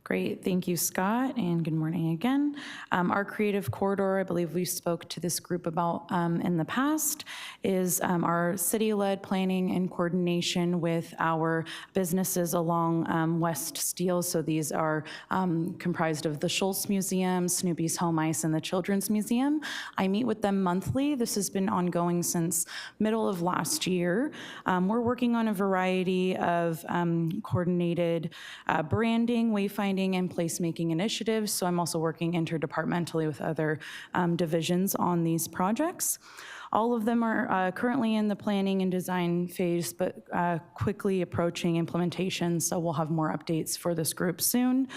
Great, thank you, Scott, and good morning again. Our Creative Corridor, I believe we spoke to this group about in the past, is our city-led planning and coordination with our businesses along West Steele. So these are comprised of the Schultz Museum, Snoopy's Home Ice, and the Children's Museum. I meet with them monthly. This has been ongoing since middle of last year. We're working on a variety of coordinated branding, wayfinding, and placemaking initiatives. So I'm also working interdepartmentally with other divisions on these projects. All of them are currently in the planning and design phase, but quickly approaching implementation, so we'll have more updates for this group soon.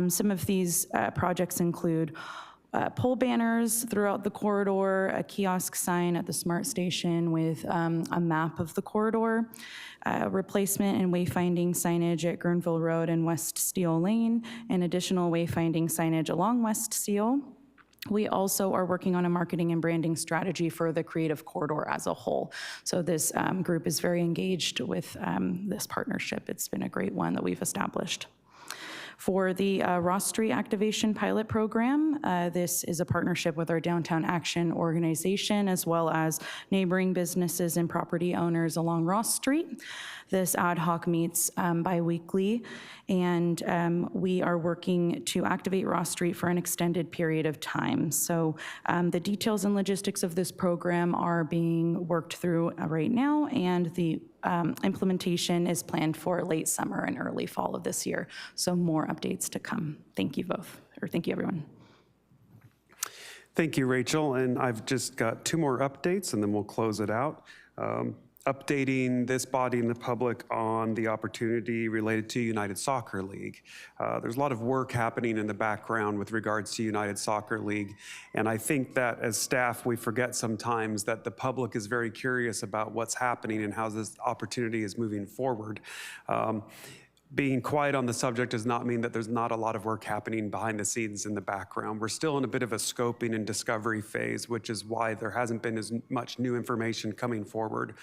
Some of these projects include pole banners throughout the corridor, a kiosk sign at the SMART station with a map of the corridor, replacement and wayfinding signage at Guerneville Road and West Steele Lane, and additional wayfinding signage along West Steele. We also are working on a marketing and branding strategy for the Creative Corridor as a whole. So this group is very engaged with this partnership. It's been a great one that we've established. For the Ross Street Activation Pilot Program, this is a partnership with our Downtown Action organization as well as neighboring businesses and property owners along Ross Street. This ad hoc meets bi-weekly, and we are working to activate Ross Street for an extended period of time. So the details and logistics of this program are being worked through right now, and the implementation is planned for late summer and early fall of this year. So more updates to come. Thank you both, or thank you everyone. Thank you, Rachel. And I've just got two more updates and then we'll close it out. Updating this body and the public on the opportunity related to United Soccer League. There's a lot of work happening in the background with regards to United Soccer League. And I think that as staff, we forget sometimes that the public is very curious about what's happening and how this opportunity is moving forward. Being quiet on the subject does not mean that there's not a lot of work happening behind the scenes in the background. We're still in a bit of a scoping and discovery phase, which is why there hasn't been as much new information coming forward.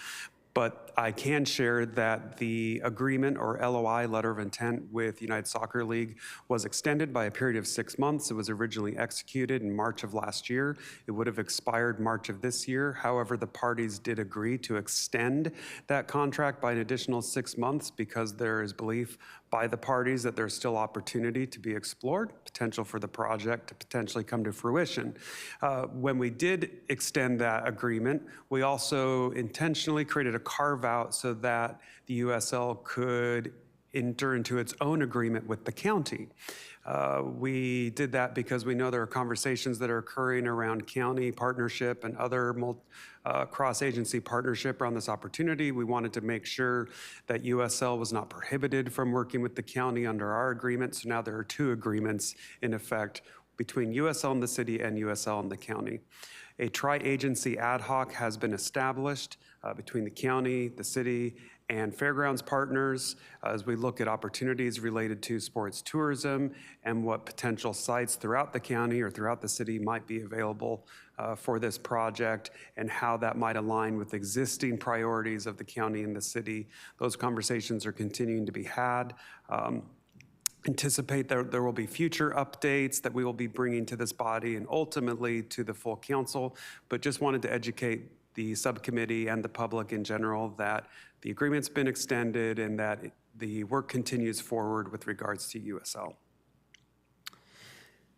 But I can share that the agreement or LOI, letter of intent, with United Soccer League was extended by a period of 6 months. It was originally executed in March of last year. It would have expired March of this year. However, the parties did agree to extend that contract by an additional 6 months because there is belief by the parties that there's still opportunity to be explored, potential for the project to potentially come to fruition. When we did extend that agreement, we also intentionally created a carve-out so that the USL could enter into its own agreement with the county. We did that because we know there are conversations that are occurring around county partnership and other cross-agency partnership around this opportunity. We wanted to make sure that USL was not prohibited from working with the county under our agreement. So now there are two agreements in effect between USL and the city and USL and the county. A tri-agency ad hoc has been established between the county, the city, and fairgrounds partners as we look at opportunities related to sports tourism and what potential sites throughout the county or throughout the city might be available for this project and how that might align with existing priorities of the county and the city. Those conversations are continuing to be had. Anticipate that there will be future updates that we will be bringing to this body and ultimately to the full council, but just wanted to educate the subcommittee and the public in general that the agreement's been extended and that the work continues forward with regards to USL.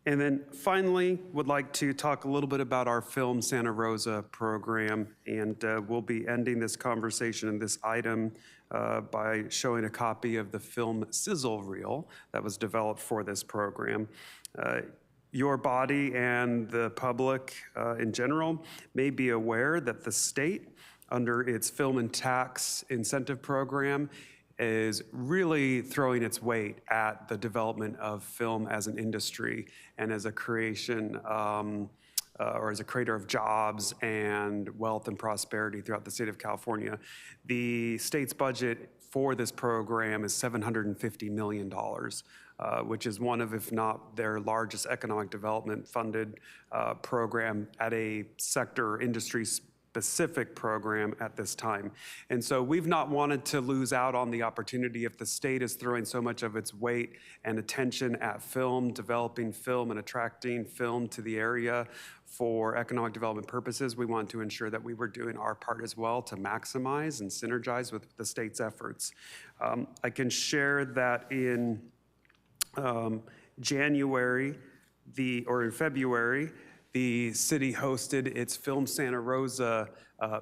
And then finally, would like to talk a little bit about our Film Santa Rosa program, and we'll be ending this conversation in this item by showing a copy of the film sizzle reel that was developed for this program. Your body and the public in general may be aware that the state, under its Film and Tax Incentive Program, is really throwing its weight at the development of film as an industry and as a creation or as a creator of jobs and wealth and prosperity throughout the state of California. The state's budget for this program is $750 million, which is one of, if not their largest economic development funded program at a sector industry specific program at this time. And so we've not wanted to lose out on the opportunity if the state is throwing so much of its weight and attention at film, developing film and attracting film to the area for economic development purposes. We want to ensure that we were doing our part as well to maximize and synergize with the state's efforts. I can share that in January, or in February, the city hosted its Film Santa Rosa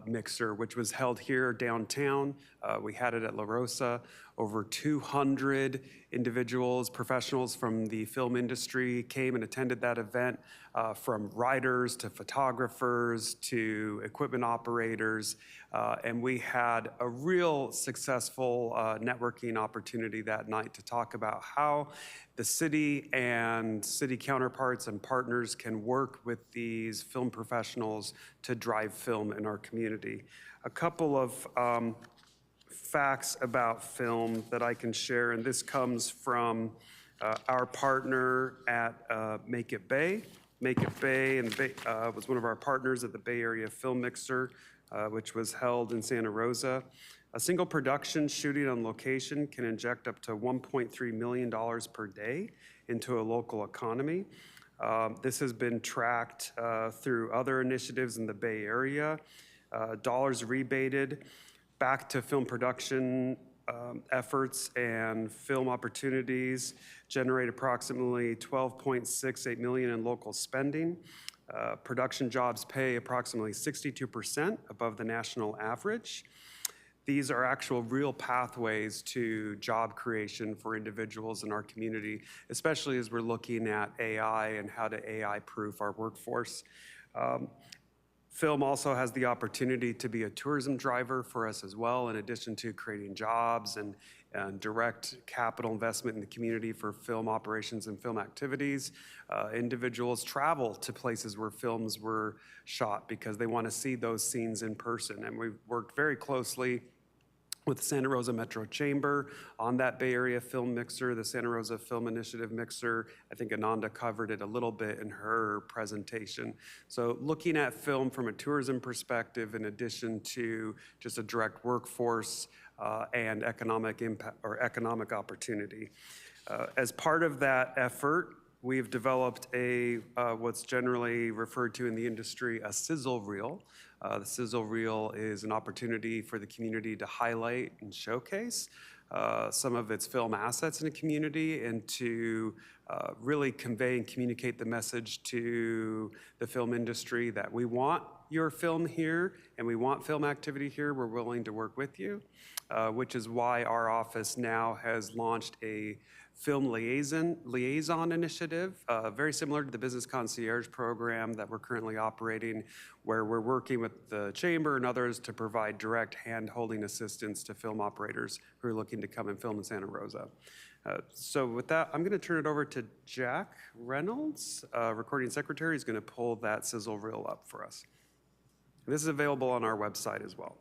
mixer, which was held here downtown. We had it at La Rosa. Over 200 individuals, professionals from the film industry came and attended that event, from writers to photographers to equipment operators. And we had a real successful networking opportunity that night to talk about how the city and city counterparts and partners can work with these film professionals to drive film in our community. A couple of facts about film that I can share, and this comes from our partner at Make It Bay. Make It Bay was one of our partners at the Bay Area Film Mixer, which was held in Santa Rosa. A single production shooting on location can inject up to $1.3 million per day into a local economy. This has been tracked through other initiatives in the Bay Area. Dollars rebated back to film production efforts and film opportunities generate approximately $12.68 million in local spending. Production jobs pay approximately 62% above the national average. These are actual real pathways to job creation for individuals in our community, especially as we're looking at AI and how to AI-proof our workforce. Film also has the opportunity to be a tourism driver for us as well, in addition to creating jobs and direct capital investment in the community for film operations and film activities. Individuals travel to places where films were shot because they want to see those scenes in person. And we've worked very closely with the Santa Rosa Metro Chamber on that Bay Area Film Mixer, the Santa Rosa Film Initiative Mixer. I think Ananda covered it a little bit in her presentation. So looking at film from a tourism perspective, in addition to just a direct workforce and economic impact or economic opportunity. As part of that effort, we've developed a what's generally referred to in the industry a sizzle reel. The sizzle reel is an opportunity for the community to highlight and showcase some of its film assets in the community and to really convey and communicate the message to the film industry that we want your film here and we want film activity here, we're willing to work with you, which is why our office now has launched a film liaison initiative, very similar to the business concierge program that we're currently operating, where we're working with the chamber and others to provide direct hand-holding assistance to film operators who are looking to come and film in Santa Rosa. So with that, I'm going to turn it over to Jack Reynolds, recording secretary. He's going to pull that sizzle reel up for us. This is available on our website as well.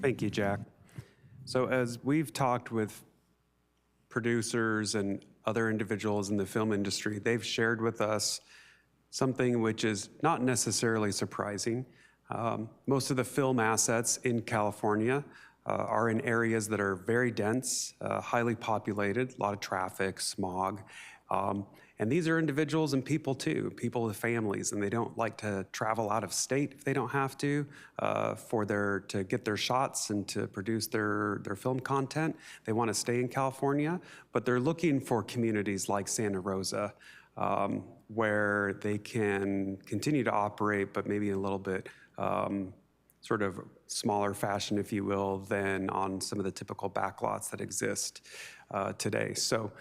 Thank you, Jack. So as we've talked with producers and other individuals in the film industry, they've shared with us something which is not necessarily surprising. Most of the film assets in California are in areas that are very dense, highly populated, a lot of traffic, smog. And these are individuals and people too, people with families, and they don't like to travel out of state if they don't have to to get their shots and to produce their film content. They want to stay in California, but they're looking for communities like Santa Rosa where they can continue to operate, but maybe in a little bit sort of smaller fashion, if you will, than on some of the typical backlots that exist today. So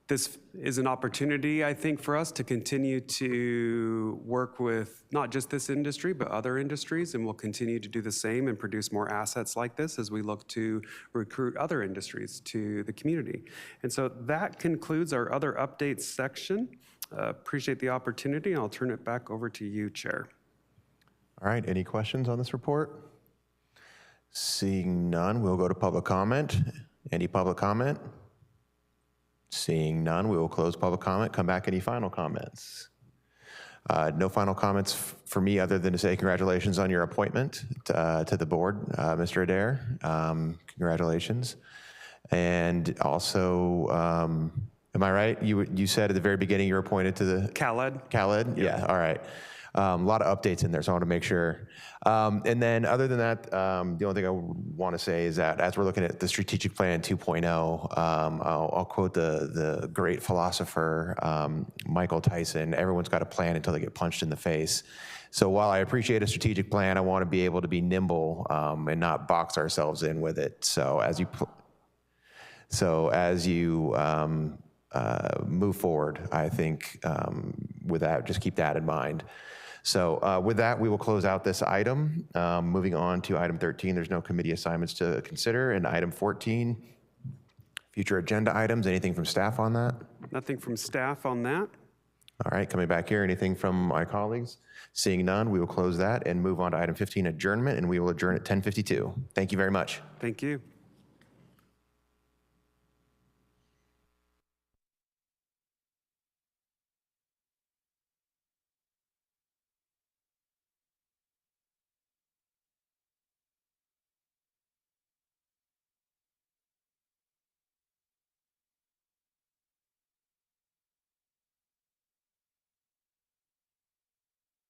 this is an opportunity, I think, for us to continue to work with not just this industry, but other industries, and we'll continue to do the same and produce more assets like this as we look to recruit other industries to the community. And so that concludes our other updates section. Appreciate the opportunity, and I'll turn it back over to you, Chair. All right, any questions on this report? Seeing none, we'll go to public comment. Any public comment? Seeing none, we will close public comment. Come back, any final comments? No final comments for me other than to say congratulations on your appointment to the board, Mr. Adair. Congratulations. And also, am I right? You said at the very beginning you were appointed to the Khaled. Khaled? Yeah, all right. A lot of updates in there, so I want to make sure. And then other than that, the only thing I want to say is that as we're looking at the strategic plan 2.0, I'll quote the great philosopher, Michael Tyson, everyone's got a plan until they get punched in the face. So while I appreciate a strategic plan, I want to be able to be nimble and not box ourselves in with it. So as you move forward, I think with that, just keep that in mind. So with that, we will close out this item. Moving on to item 13, there's no committee assignments to consider. And item 14, future agenda items, anything from staff on that? Nothing from staff on that. All right, coming back here, anything from my colleagues? Seeing none, we will close that and move on to item 15, adjournment, and we will adjourn at 10:52. Thank you very much. Thank you.